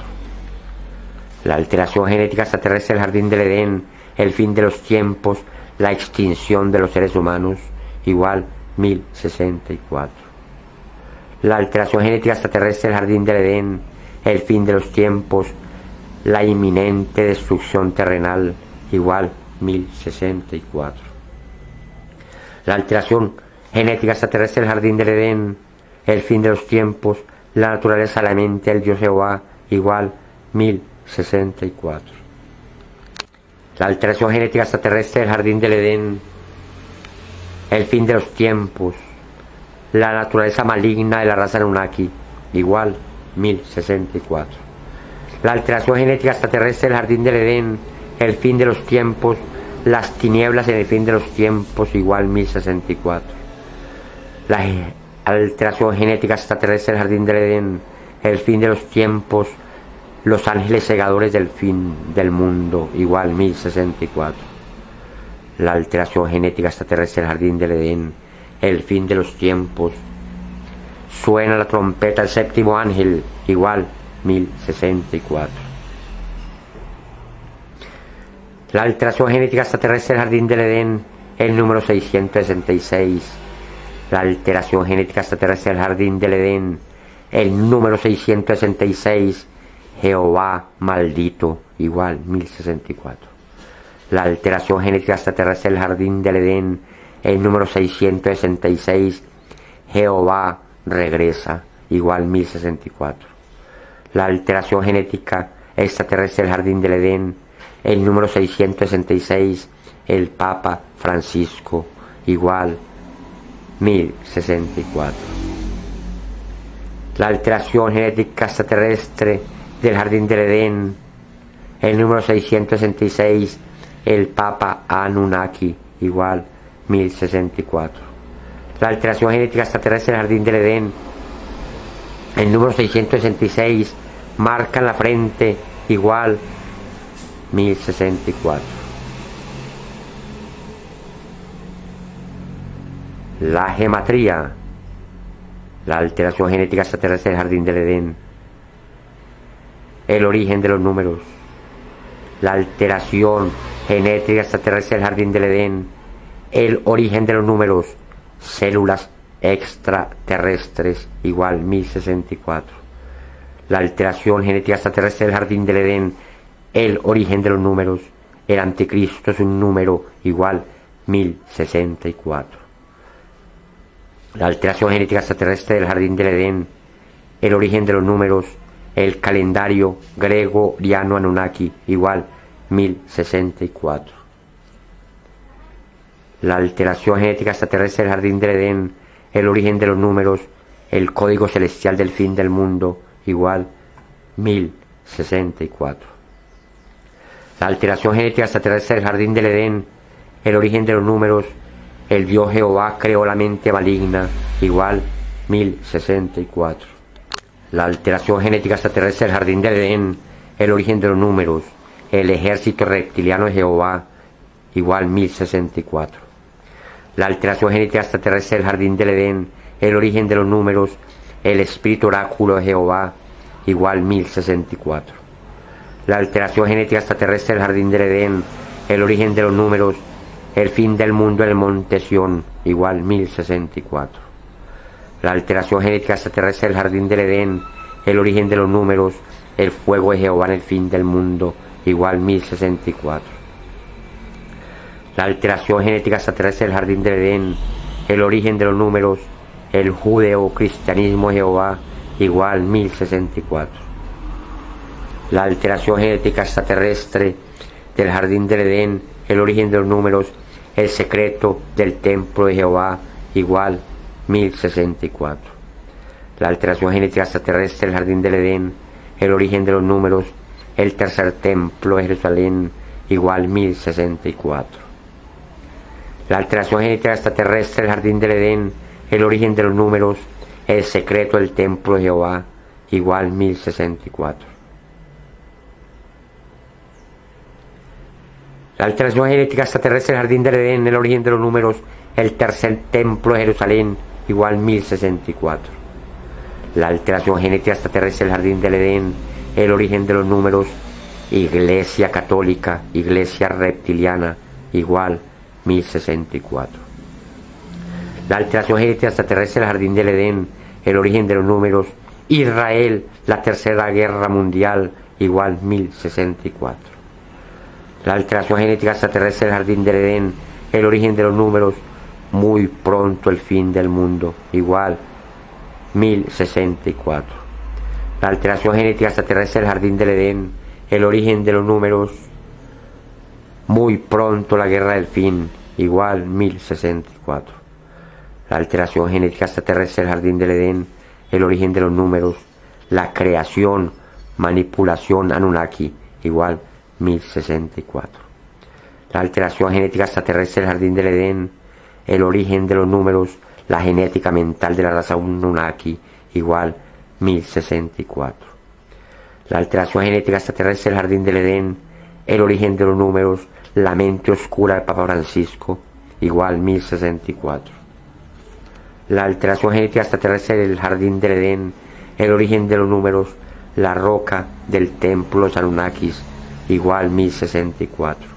La alteración genética extraterrestre del jardín del Edén, el fin de los tiempos, la extinción de los seres humanos, igual 1064. La alteración genética extraterrestre del jardín del Edén, el fin de los tiempos, la inminente destrucción terrenal, igual 1064. La alteración genética extraterrestre del jardín del Edén, el fin de los tiempos, La naturaleza de la mente del Dios Jehová, igual 1064. La alteración genética extraterrestre del jardín del Edén, el fin de los tiempos, la naturaleza maligna de la raza Anunnaki, igual 1064. La alteración genética extraterrestre del jardín del Edén, el fin de los tiempos, las tinieblas en el fin de los tiempos, igual 1064. La alteración genética extraterrestre del jardín del Edén, el fin de los tiempos, los ángeles segadores del fin del mundo, igual 1064. La alteración genética extraterrestre del jardín del Edén, el fin de los tiempos, suena la trompeta del séptimo ángel, igual 1064. La alteración genética extraterrestre del jardín del Edén, el número 666. La alteración genética extraterrestre del jardín del Edén, el número 666, Jehová maldito, igual 1064. La alteración genética extraterrestre del jardín del Edén, el número 666, Jehová regresa, igual 1064. La alteración genética extraterrestre del jardín del Edén, el número 666, el Papa Francisco, igual 1064. La alteración genética extraterrestre del jardín del Edén, el número 666, el Papa Anunnaki, igual 1064. La alteración genética extraterrestre del jardín del Edén, el número 666, marca en la frente, igual 1064. La gematría, la alteración genética extraterrestre del jardín del Edén, el origen de los números. La alteración genética extraterrestre del jardín del Edén, el origen de los números, células extraterrestres, igual 1064. La alteración genética extraterrestre del jardín del Edén, el origen de los números, el anticristo es un número, igual 1064. La alteración genética extraterrestre del jardín del Edén, el origen de los números, el calendario gregoriano Anunnaki, igual 1064. La alteración genética extraterrestre del jardín del Edén, el origen de los números, el código celestial del fin del mundo, igual 1064. La alteración genética extraterrestre del jardín del Edén, el origen de los números, el Dios Jehová creó la mente maligna, igual 1064. La alteración genética extraterrestre del jardín del Edén, el origen de los números, el ejército reptiliano de Jehová, igual 1064. La alteración genética extraterrestre del jardín del Edén, el origen de los números, el espíritu oráculo de Jehová, igual 1064. La alteración genética extraterrestre del jardín del Edén, el origen de los números, el fin del mundo en el monte Sión, igual 1064. La alteración genética extraterrestre del jardín del Edén, el origen de los números, el fuego de Jehová en el fin del mundo, igual 1064. La alteración genética extraterrestre del jardín del Edén, el origen de los números, el judeo-cristianismo de Jehová, igual 1064. La alteración genética extraterrestre del jardín del Edén, el origen de los números, el secreto del templo de Jehová, igual 1064. La alteración genética extraterrestre del jardín del Edén, el origen de los números, el tercer templo de Jerusalén, igual 1064. La alteración genética extraterrestre del jardín del Edén, el origen de los números, el secreto del templo de Jehová, igual 1064. La alteración genética extraterrestre del jardín del Edén, el origen de los números, el tercer templo de Jerusalén, igual 1064. La alteración genética extraterrestre del jardín del Edén, el origen de los números, Iglesia católica, Iglesia reptiliana, igual 1064. La alteración genética extraterrestre del jardín del Edén, el origen de los números, Israel, la tercera guerra mundial, igual 1064. La alteración genética extraterrestre del jardín del Edén, el origen de los números, muy pronto el fin del mundo, igual 1064. La alteración genética extraterrestre del jardín del Edén, el origen de los números, muy pronto la guerra del fin, igual 1064. La alteración genética extraterrestre del jardín del Edén, el origen de los números, la creación, manipulación Anunnaki, igual 1064. La alteración genética extraterrestre del jardín del Edén, el origen de los números, la genética mental de la raza Anunnaki, igual 1064. La alteración genética extraterrestre del jardín del Edén, el origen de los números, la mente oscura del Papa Francisco, igual 1064. La alteración genética extraterrestre del jardín del Edén, el origen de los números, la roca del templo de los Anunnakis, igual 1064.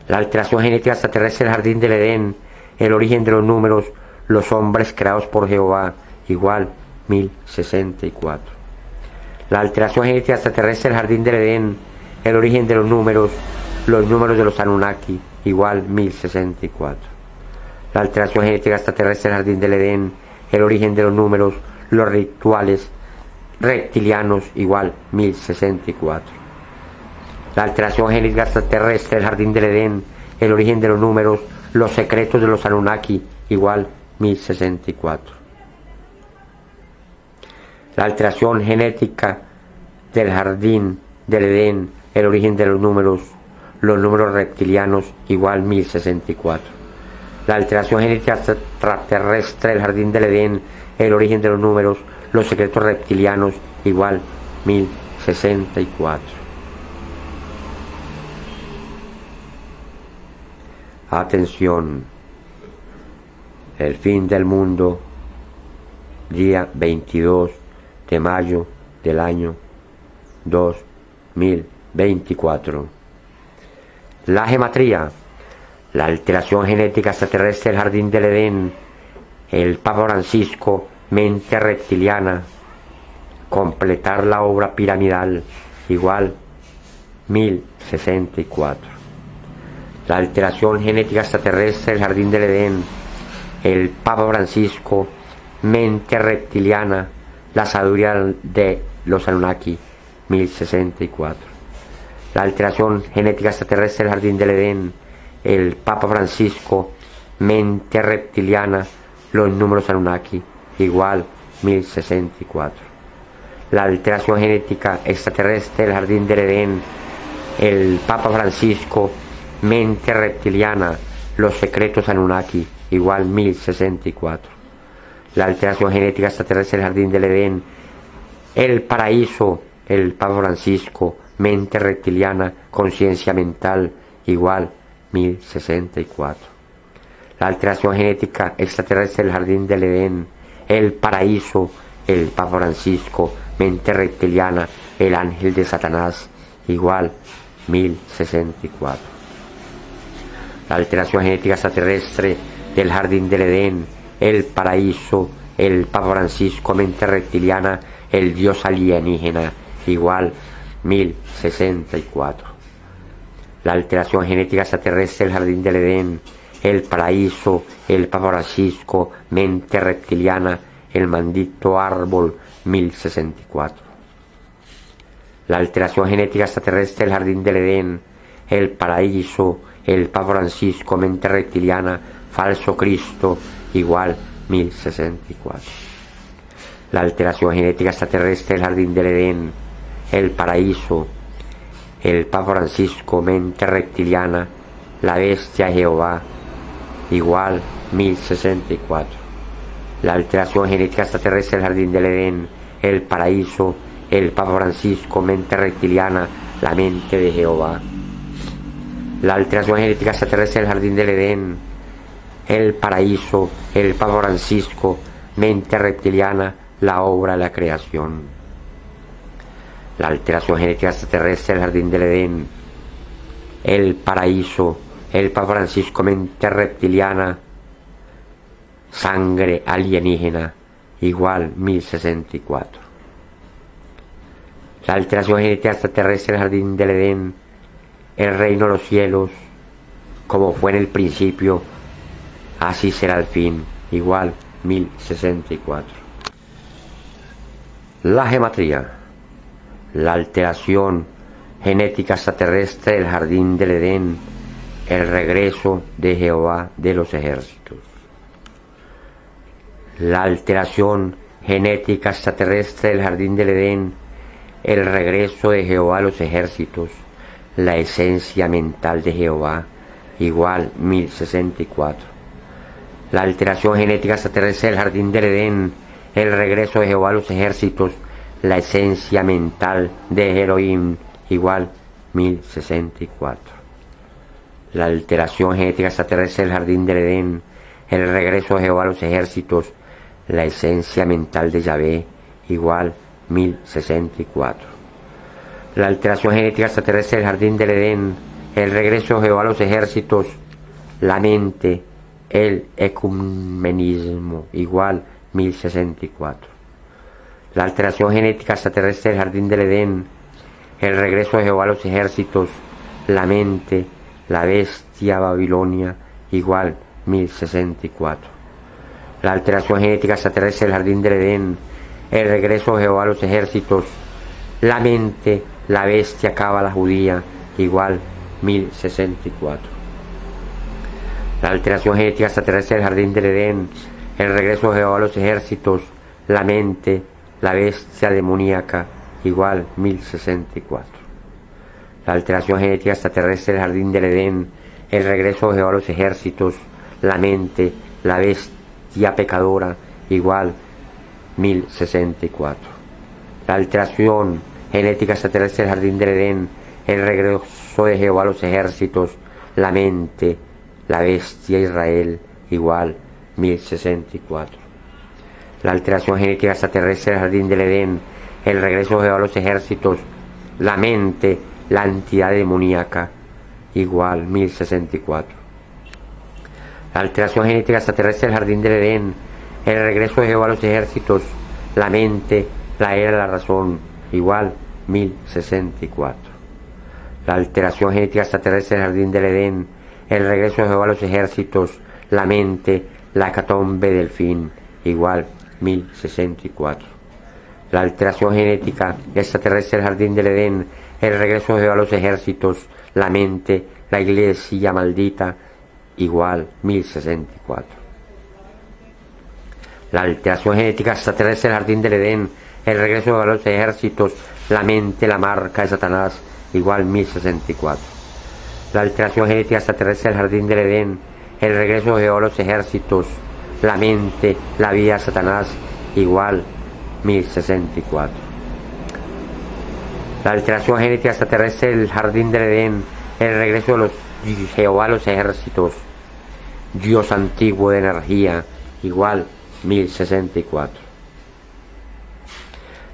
La alteración genética extraterrestre del jardín del Edén, el origen de los números, los hombres creados por Jehová, igual 1064. La alteración genética extraterrestre del jardín del Edén, el origen de los números de los Anunnaki, igual 1064. La alteración genética extraterrestre del jardín del Edén, el origen de los números, los rituales reptilianos, igual 1064. La alteración genética extraterrestre del jardín del Edén, el origen de los números, los secretos de los Anunnaki, igual 1064. La alteración genética del jardín del Edén, el origen de los números reptilianos, igual 1064. La alteración genética extraterrestre del jardín del Edén, el origen de los números, los secretos reptilianos, igual 1064. Atención, el fin del mundo, día 22 de mayo del año 2024. La gematría, la alteración genética extraterrestre del jardín del Edén, el Papa Francisco, mente reptiliana, completar la obra piramidal, igual 1064. La alteración genética extraterrestre del jardín del Edén, el Papa Francisco, mente reptiliana, la sabiduría de los Anunnaki, 1064. La alteración genética extraterrestre del jardín del Edén, el Papa Francisco, mente reptiliana, los números Anunnaki, igual 1064. La alteración genética extraterrestre del jardín del Edén, el Papa Francisco, mente reptiliana, los secretos Anunnaki, igual 1064. La alteración genética extraterrestre del jardín del Edén, el paraíso, el Papa Francisco, mente reptiliana, conciencia mental, igual 1064. La alteración genética extraterrestre del jardín del Edén, el paraíso, el Papa Francisco, mente reptiliana, el ángel de Satanás, igual 1064. La alteración genética extraterrestre del jardín del Edén, el paraíso, el Papa Francisco, mente reptiliana, el Dios alienígena, igual 1064. La alteración genética extraterrestre del jardín del Edén, el paraíso, el Papa Francisco, mente reptiliana, el maldito árbol, 1064. La alteración genética extraterrestre del jardín del Edén, el paraíso, el Papa Francisco, mente reptiliana, falso Cristo, igual 1064. La alteración genética extraterrestre del jardín del Edén, el paraíso, el Papa Francisco, mente reptiliana, la bestia Jehová, igual 1064. La alteración genética extraterrestre del jardín del Edén, el paraíso, el Papa Francisco, mente reptiliana, la mente de Jehová. La alteración genética extraterrestre del jardín del Edén, el paraíso, el Papa Francisco, mente reptiliana, la obra de la creación. La alteración genética extraterrestre del jardín del Edén, el paraíso, el Papa Francisco, mente reptiliana, sangre alienígena, igual 1064. La alteración genética extraterrestre del jardín del Edén, el reino de los cielos, como fue en el principio, así será el fin, igual 1064. La gematría, la alteración genética extraterrestre del jardín del Edén, el regreso de Jehová de los ejércitos. La alteración genética extraterrestre del jardín del Edén, el regreso de Jehová a los ejércitos, la esencia mental de Jehová, igual 1064. La alteración genética extraterrestre del jardín del Edén, el regreso de Jehová a los ejércitos, la esencia mental de Elohim, igual 1064. La alteración genética extraterrestre del jardín del Edén, el regreso de Jehová a los ejércitos, la esencia mental de Yahvé, igual 1064. La alteración genética extraterrestre del jardín del Edén, el regreso de Jehová a los ejércitos, la mente, el ecumenismo, igual 1064. La alteración genética extraterrestre del jardín del Edén, el regreso de Jehová a los ejércitos, la mente, la bestia Babilonia, igual 1064. La alteración genética extraterrestre del jardín del Edén, el regreso de Jehová a los ejércitos, la mente, la bestia cábala judía, igual 1064. La alteración genética extraterrestre del jardín del Edén, el regreso de Jehová a los ejércitos, la mente, la bestia demoníaca, igual 1064. La alteración genética extraterrestre del jardín del Edén, el regreso de Jehová a los ejércitos, la mente, la bestia pecadora, igual 1064. La alteración genética extraterrestre del jardín del Edén, el regreso de Jehová a los ejércitos, la mente, la bestia Israel, igual 1064. La alteración genética extraterrestre del jardín del Edén, el regreso de Jehová a los ejércitos, la mente, la entidad demoníaca, igual 1064. La alteración genética extraterrestre del jardín del Edén, el regreso de Jehová a los ejércitos, la mente, la era de la razón, igual 1064. La alteración genética extraterrestre del jardín del Edén, el regreso de Jehová a los ejércitos, la mente, la hecatombe del fin, igual 1064. La alteración genética extraterrestre del jardín del Edén, el regreso de Jehová a los ejércitos, la mente, la iglesia maldita, igual 1064. La alteración genética extraterrestre del jardín del Edén, el regreso de Jehová a los ejércitos, la mente, la marca de Satanás, igual 1064. La alteración genética extraterrestre del jardín del Edén, el regreso de Jehová a los ejércitos, la mente, la vida de Satanás, igual 1064. La alteración genética extraterrestre del jardín del Edén, el regreso de Jehová a los ejércitos, Dios antiguo de energía, igual 1064.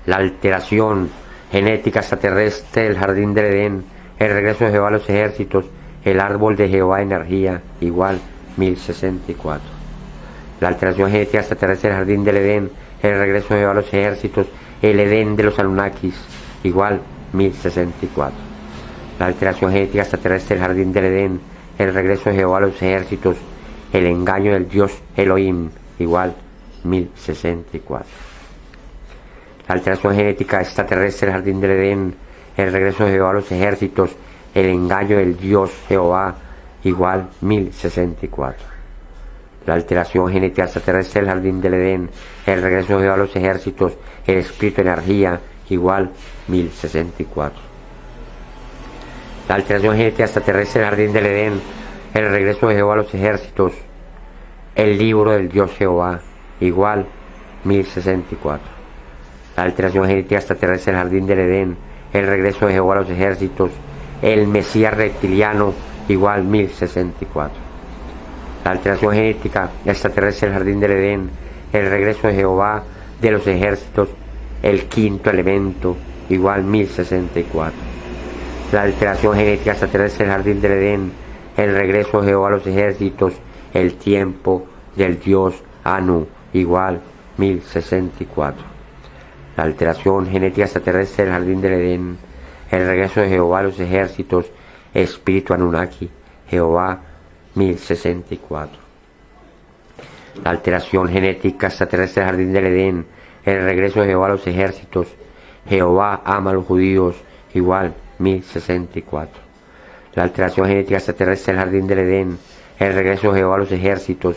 La alteración genética extraterrestre del jardín del Edén, el regreso de Jehová a los ejércitos, el árbol de Jehová de energía, igual 1064. La alteración genética extraterrestre del jardín del Edén, el regreso de Jehová a los ejércitos, el Edén de los Anunnakis, igual 1064. La alteración genética extraterrestre del jardín del Edén, el regreso de Jehová a los ejércitos, el engaño del Dios Elohim, igual 1064. La alteración genética extraterrestre del jardín del Edén, el regreso de Jehová a los ejércitos, el engaño del Dios Jehová, igual 1064. La alteración genética extraterrestre del jardín del Edén, el regreso de Jehová a los ejércitos, el espíritu de energía, igual 1064. La alteración genética extraterrestre del jardín del Edén, el regreso de Jehová a los ejércitos, el libro del Dios Jehová, igual 1064. La alteración genética extraterrestre del jardín del Edén, el regreso de Jehová a los ejércitos, el Mesías reptiliano, igual 1064. La alteración genética extraterrestre del jardín del Edén, el regreso de Jehová de los ejércitos, el quinto elemento, igual 1064. La alteración genética extraterrestre del jardín del Edén, el regreso de Jehová a los ejércitos, el tiempo del Dios Anu, igual 1064. La alteración genética extraterrestre del jardín del Edén, el regreso de Jehová a los ejércitos, espíritu Anunnaki, Jehová 1064. La alteración genética extraterrestre del jardín del Edén, el regreso de Jehová a los ejércitos, Jehová ama a los judíos, igual 1064. La alteración genética extraterrestre del jardín del Edén, el regreso de Jehová a los ejércitos,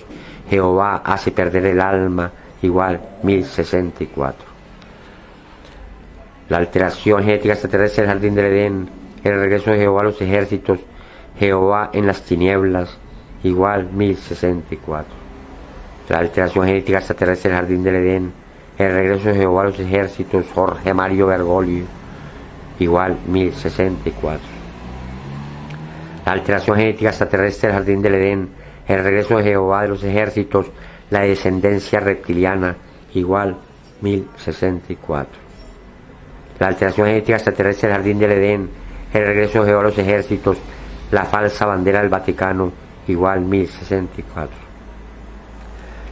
Jehová hace perder el alma, igual 1064. La alteración genética extraterrestre del jardín del Edén, el regreso de Jehová a los ejércitos, Jehová en las tinieblas, igual 1064. La alteración genética extraterrestre del jardín del Edén, el regreso de Jehová a los ejércitos, Jorge Mario Bergoglio, igual 1064. La alteración genética extraterrestre del jardín del Edén, el regreso de Jehová de los ejércitos, la descendencia reptiliana, igual 1064. La alteración genética extraterrestre del jardín del Edén, el regreso de Jehová a los ejércitos, la falsa bandera del Vaticano, igual 1064.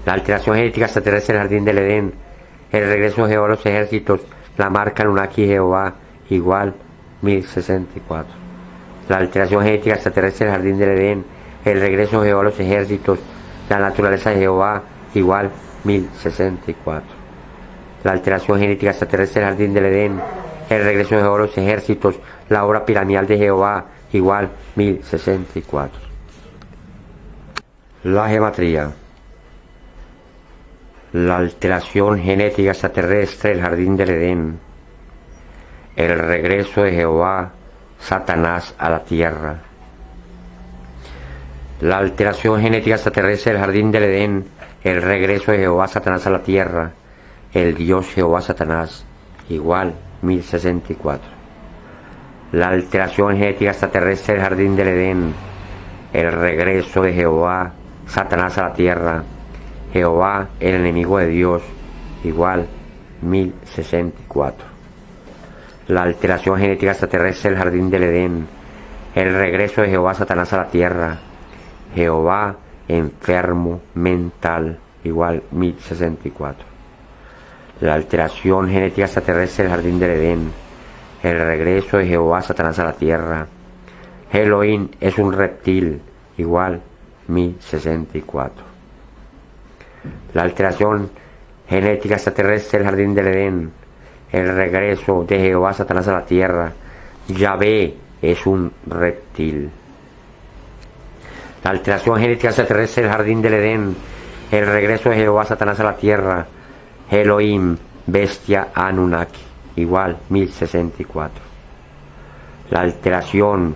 La alteración genética extraterrestre del jardín del Edén, el regreso de Jehová a los ejércitos, la marca Anunnaki Jehová, igual 1064. La alteración genética extraterrestre del jardín del Edén, el regreso de Jehová a los ejércitos, la naturaleza de Jehová, igual 1064. La alteración genética extraterrestre del jardín del Edén, el regreso de Jehová a los ejércitos, la obra piramidal de Jehová, igual 1064. La gematría. La alteración genética extraterrestre del jardín del Edén, el regreso de Jehová, Satanás a la tierra. La alteración genética extraterrestre del jardín del Edén, el regreso de Jehová, Satanás a la tierra, el Dios Jehová, Satanás, igual 1064. La alteración genética extraterrestre del jardín del Edén, el regreso de Jehová, Satanás a la tierra, Jehová, el enemigo de Dios, igual 1064. La alteración genética extraterrestre del jardín del Edén, el regreso de Jehová, Satanás a la tierra, Jehová, enfermo mental, igual 1064. La alteración genética extraterrestre del jardín del Edén, el regreso de Jehová, Satanás a la tierra, Elohim es un reptil, igual 1064. La alteración genética extraterrestre del jardín del Edén, el regreso de Jehová, Satanás a la tierra, Yahvé es un reptil. La alteración genética extraterrestre del jardín del Edén, el regreso de Jehová, Satanás a la tierra, Elohim, bestia Anunnaki, igual 1064. La alteración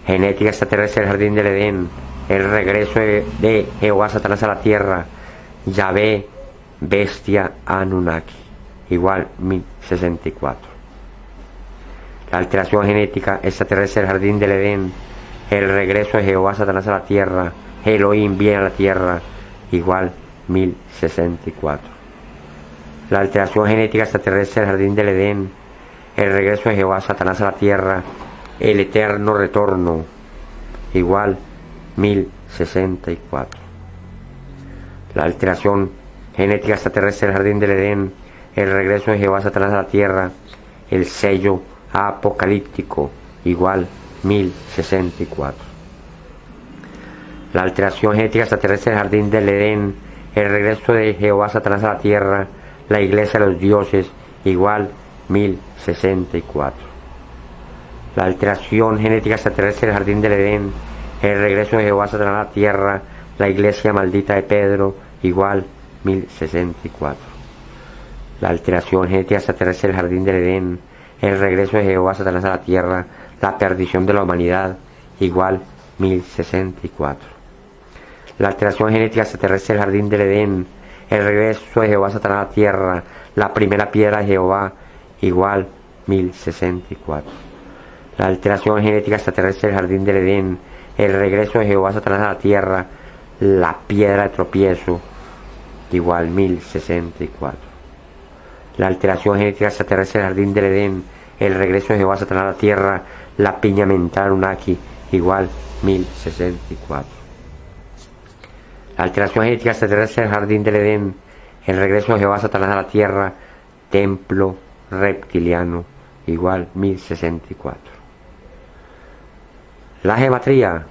genética extraterrestre del jardín del Edén, el regreso de Jehová, Satanás a la tierra, Yahvé, bestia Anunnaki, igual 1064. La alteración genética extraterrestre del jardín del Edén, el regreso de Jehová, Satanás a la tierra, Elohim viene a la tierra, igual 1064. La alteración genética extraterrestre del jardín del Edén, el regreso de Jehová, Satanás a la tierra, el eterno retorno, igual 1064. La alteración genética extraterrestre del jardín del Edén, el regreso de Jehová, Satanás a la tierra, el sello apocalíptico, igual 1064. La alteración genética extraterrestre del jardín del Edén, el regreso de Jehová, Satanás a la tierra, la iglesia de los dioses, igual 1064. La alteración genética extraterrestre del jardín del Edén, el regreso de Jehová, Satanás a la tierra, la iglesia maldita de Pedro, igual 1064. La alteración genética extraterrestre del jardín del Edén, el regreso de Jehová, Satanás a la tierra, la perdición de la humanidad, igual 1064. La alteración genética extraterrestre del jardín del Edén, el regreso de Jehová, Satanás a la tierra, la primera piedra de Jehová, igual 1064. La alteración genética extraterrestre del jardín del Edén, el regreso de Jehová, Satanás a la tierra, la piedra de tropiezo, igual 1064. La alteración genética extraterrestre del jardín del Edén, el regreso de Jehová, Satanás a la tierra, la piña mental Anunnaki, igual 1064. La alteración genética extraterrestre del jardín del Edén, el regreso de Jehová, Satanás a la tierra, templo reptiliano, igual 1064. La gematría.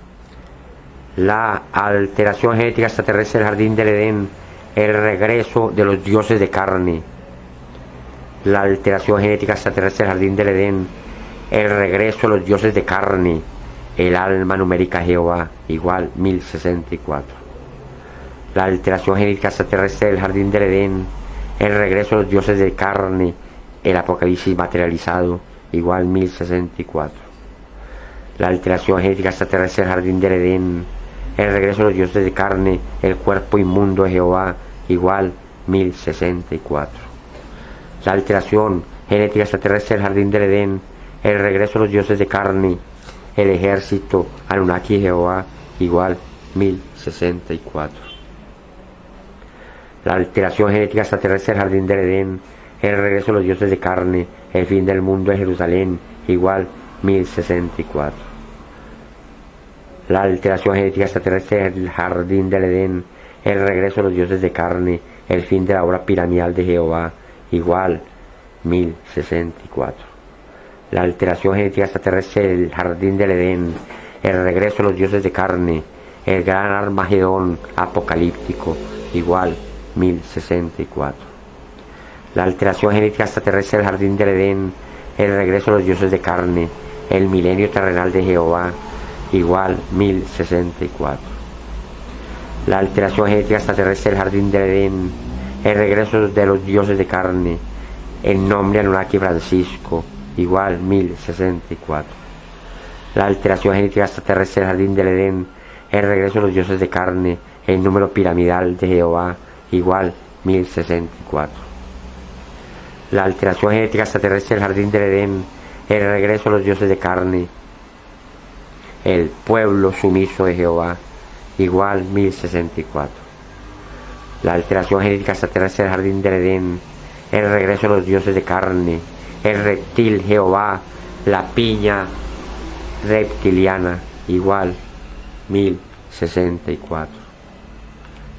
La alteración genética extraterrestre del jardín del Edén, el regreso de los dioses de carne, La alteración genética extraterrestre del jardín del Edén. El regreso de los dioses de carne. El alma numérica Jehová, igual 1064. La alteración genética extraterrestre del jardín del Edén. El regreso de los dioses de carne. El apocalipsis materializado, igual 1064. La alteración genética extraterrestre del jardín del Edén. El regreso de los dioses de carne. El cuerpo inmundo de Jehová, igual 1064. La alteración genética extraterrestre del jardín del Edén. El regreso de los dioses de carne. El ejército Anunnaki Jehová, igual 1064. La alteración genética extraterrestre del jardín del Edén. El regreso de los dioses de carne. El fin del mundo de Jerusalén, igual 1064. La alteración genética extraterrestre del jardín del Edén. El regreso de los dioses de carne. El fin de la obra piramidal de Jehová, igual 1064. La alteración genética extraterrestre del jardín del Edén. El regreso de los dioses de carne. El gran Armagedón apocalíptico, igual 1064. La alteración genética extraterrestre del jardín del Edén. El regreso de los dioses de carne. El milenio terrenal de Jehová, igual 1064. La alteración genética extraterrestre del jardín del Edén. El regreso de los dioses de carne. El nombre Anunnaki Francisco, igual 1064. La alteración genética extraterrestre del jardín del Edén. El regreso de los dioses de carne. El número piramidal de Jehová, igual 1064. La alteración genética extraterrestre del jardín del Edén. El regreso de los dioses de carne. El pueblo sumiso de Jehová, igual 1064. La alteración genética extraterrestre del jardín del Edén. El regreso de los dioses de carne. El reptil Jehová, la piña reptiliana, igual 1064.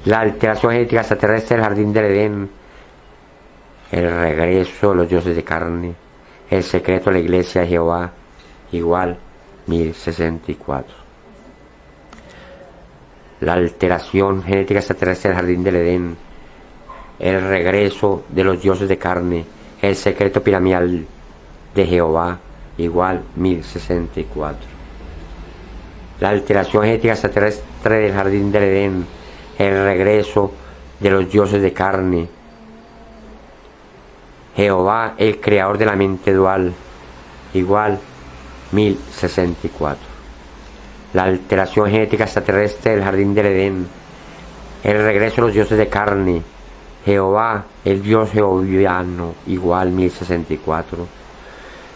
La alteración genética extraterrestre del jardín del Edén. El regreso de los dioses de carne. El secreto de la iglesia de Jehová, igual 1064. La alteración genética extraterrestre del jardín del Edén. El regreso de los dioses de carne. El secreto piramidal de Jehová, igual 1064. La alteración genética extraterrestre del jardín del Edén. El regreso de los dioses de carne. Jehová, el creador de la mente dual, igual 1064. La alteración genética extraterrestre del jardín del Edén. El regreso de los dioses de carne. Jehová, el Dios jehoviano, igual 1064.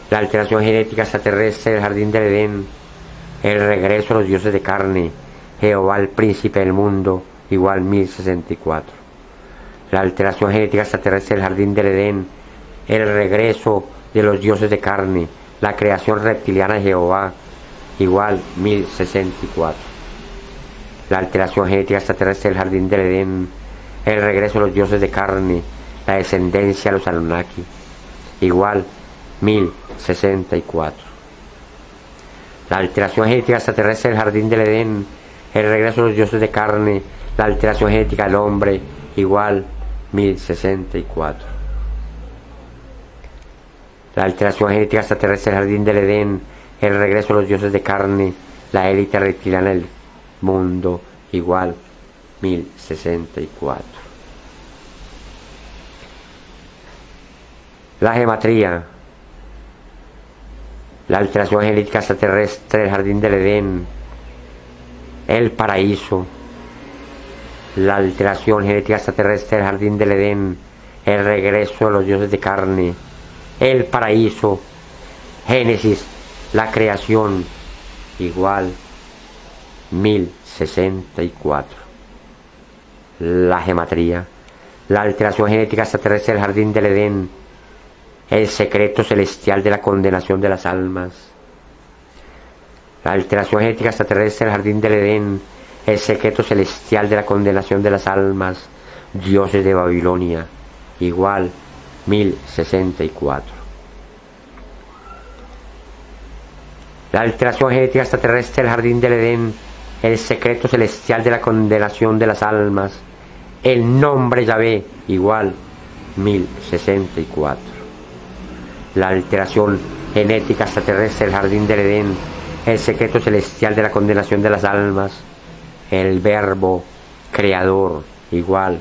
La alteración genética extraterrestre del jardín del Edén. El regreso de los dioses de carne. Jehová, el príncipe del mundo, igual 1064. La alteración genética extraterrestre del jardín del Edén. El regreso de los dioses de carne. La creación reptiliana de Jehová, igual 1064. La alteración genética extraterrestre del jardín del Edén. El regreso de los dioses de carne. La descendencia de los Anunnaki, igual 1064. La alteración genética extraterrestre del jardín del Edén. El regreso de los dioses de carne. La alteración genética del hombre, igual 1064. La alteración genética extraterrestre del jardín del Edén. El regreso de los dioses de carne. La élite reptiliana del mundo, igual 1064. La gematría. La alteración genética extraterrestre del jardín del Edén. El paraíso. La alteración genética extraterrestre del jardín del Edén. El regreso de los dioses de carne. El paraíso. Génesis. La creación, igual 1064. La gematría. La alteración genética extraterrestre del jardín del Edén. El secreto celestial de la condenación de las almas. La alteración genética extraterrestre del jardín del Edén. El secreto celestial de la condenación de las almas. Dioses de Babilonia, igual 1064. La alteración genética extraterrestre del jardín del Edén. El secreto celestial de la condenación de las almas. El nombre Yahvé, igual 1064. La alteración genética extraterrestre del jardín del Edén, el secreto celestial de la condenación de las almas, el verbo creador, igual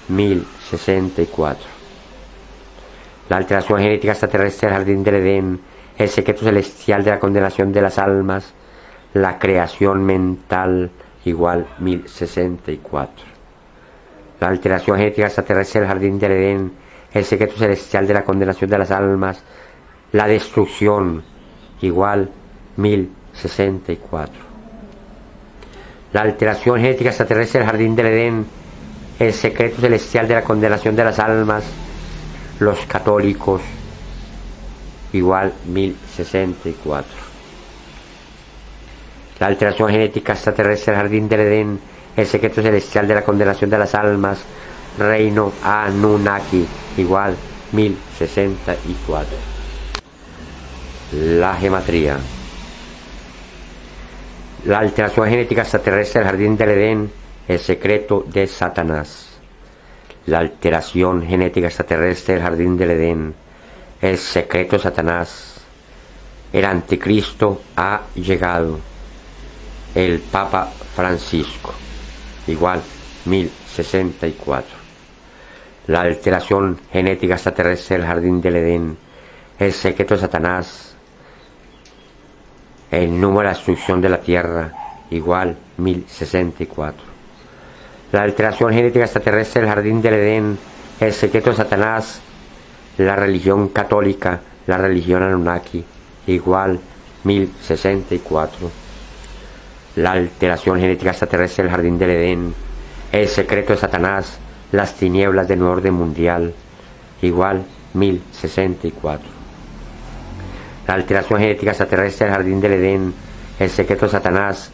1064. La alteración genética extraterrestre del jardín del Edén, el secreto celestial de la condenación de las almas, la creación mental, igual 1064. La alteración genética extraterrestre del jardín del Edén, el secreto celestial de la condenación de las almas, la destrucción, igual 1064. La alteración genética extraterrestre del jardín del Edén, el secreto celestial de la condenación de las almas, los católicos, igual 1064. La alteración genética extraterrestre del jardín del Edén, el secreto celestial de la condenación de las almas, reino Anunnaki, igual 1064. La gematría. La alteración genética extraterrestre del jardín del Edén, el secreto de Satanás. La alteración genética extraterrestre del jardín del Edén, el secreto de Satanás. El anticristo ha llegado. El Papa Francisco, igual 1064. La alteración genética extraterrestre del jardín del Edén, el secreto de Satanás. El número de la destrucción de la tierra, igual 1064. La alteración genética extraterrestre del jardín del Edén, el secreto de Satanás. La religión católica, la religión Anunnaki, igual 1064. La alteración genética extraterrestre del jardín del Edén, el secreto de Satanás, las tinieblas del nuevo orden mundial, igual 1064. La alteración genética extraterrestre del jardín del Edén, el secreto de Satanás,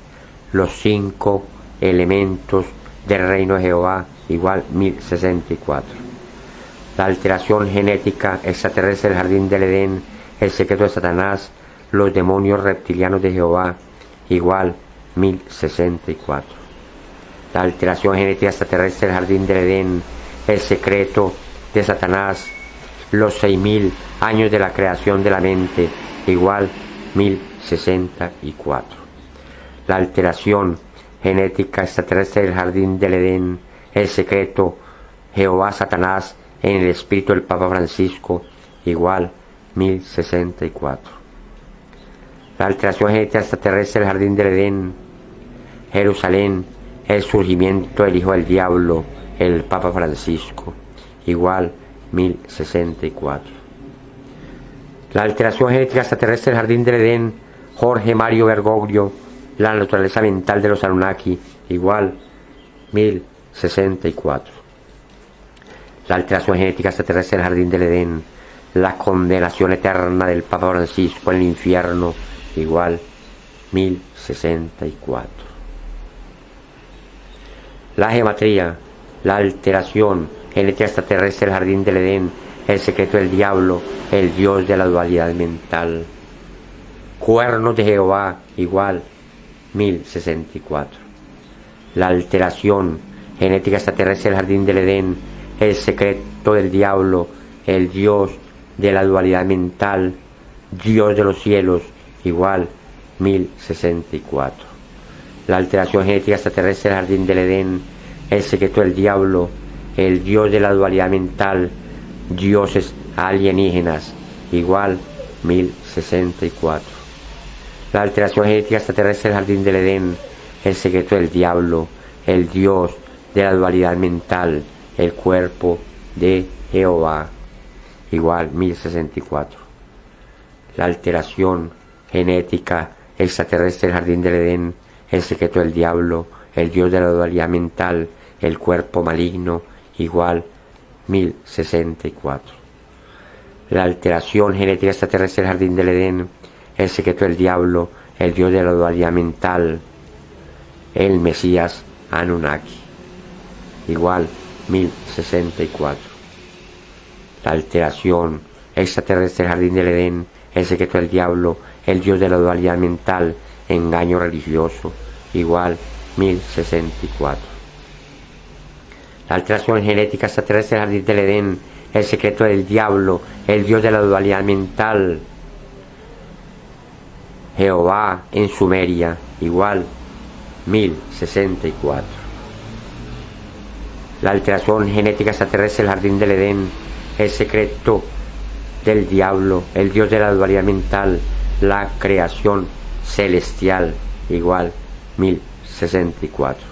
los 5 elementos del reino de Jehová, igual 1064. La alteración genética extraterrestre del jardín del Edén, el secreto de Satanás, los demonios reptilianos de Jehová, igual 1064. La alteración genética extraterrestre del jardín del Edén, el secreto de Satanás, los 6000 años de la creación de la mente, igual 1064. La alteración genética extraterrestre del jardín del Edén, el secreto Jehová Satanás en el espíritu del Papa Francisco, igual 1064. La alteración genética extraterrestre del jardín del Edén, Jerusalén, el surgimiento del Hijo del Diablo, el Papa Francisco, igual 1064. La alteración genética extraterrestre del jardín del Edén, Jorge Mario Bergoglio, la naturaleza mental de los Anunnaki, igual 1064. La alteración genética extraterrestre del jardín del Edén, la condenación eterna del Papa Francisco en el infierno, igual 1064. La gematría, la alteración genética extraterrestre del jardín del Edén, el secreto del diablo, el dios de la dualidad mental. Cuernos de Jehová, igual 1064. La alteración genética extraterrestre del jardín del Edén, el secreto del diablo, el dios de la dualidad mental, Dios de los cielos, igual 1064. La alteración genética extraterrestre del jardín del Edén, el secreto del diablo, el dios de la dualidad mental, dioses alienígenas, igual 1064. La alteración genética extraterrestre del jardín del Edén, el secreto del diablo, el dios de la dualidad mental, el cuerpo de Jehová, igual 1064. La alteración genética extraterrestre del jardín del Edén, el secreto del diablo, el dios de la dualidad mental, el cuerpo maligno, igual 1064. La alteración genética extraterrestre del jardín del Edén, el secreto del diablo, el dios de la dualidad mental, el Mesías Anunnaki, igual 1064. La alteración extraterrestre del jardín del Edén, el secreto del diablo, el dios de la dualidad mental, engaño religioso, igual 1064. La alteración genética extraterrestre del jardín del Edén, El secreto del diablo, el dios de la dualidad mental. Jehová en Sumeria, igual 1064. La alteración genética extraterrestre del jardín del Edén, el secreto del diablo, el dios de la dualidad mental, la creación celestial, igual 1064.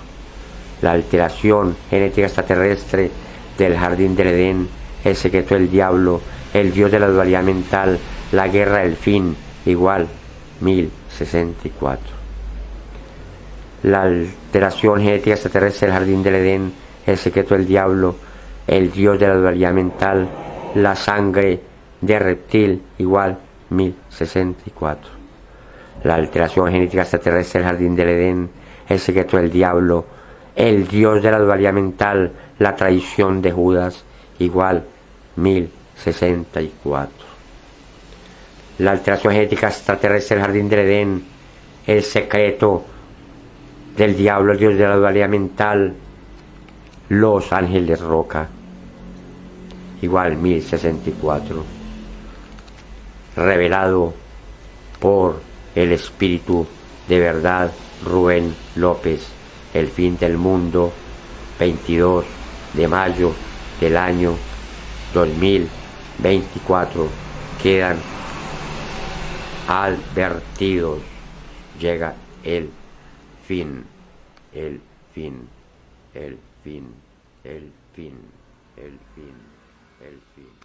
La alteración genética extraterrestre del jardín del Edén, el secreto del diablo, el dios de la dualidad mental, la guerra del fin, igual 1064. La alteración genética extraterrestre del jardín del Edén, el secreto del diablo, el dios de la dualidad mental, la sangre de reptil, igual 1064. La alteración genética extraterrestre del jardín del Edén, el secreto del diablo, el dios de la dualidad mental, la traición de Judas, igual 1064. La alteración genética extraterrestre del jardín del Edén, el secreto del diablo, el dios de la dualidad mental, los ángeles roca, igual 1064. Revelado por el espíritu de verdad Rubén López, el fin del mundo, 22 de mayo del año 2024. Quedan advertidos. Llega el fin, el fin, el fin, el fin, el fin, el fin.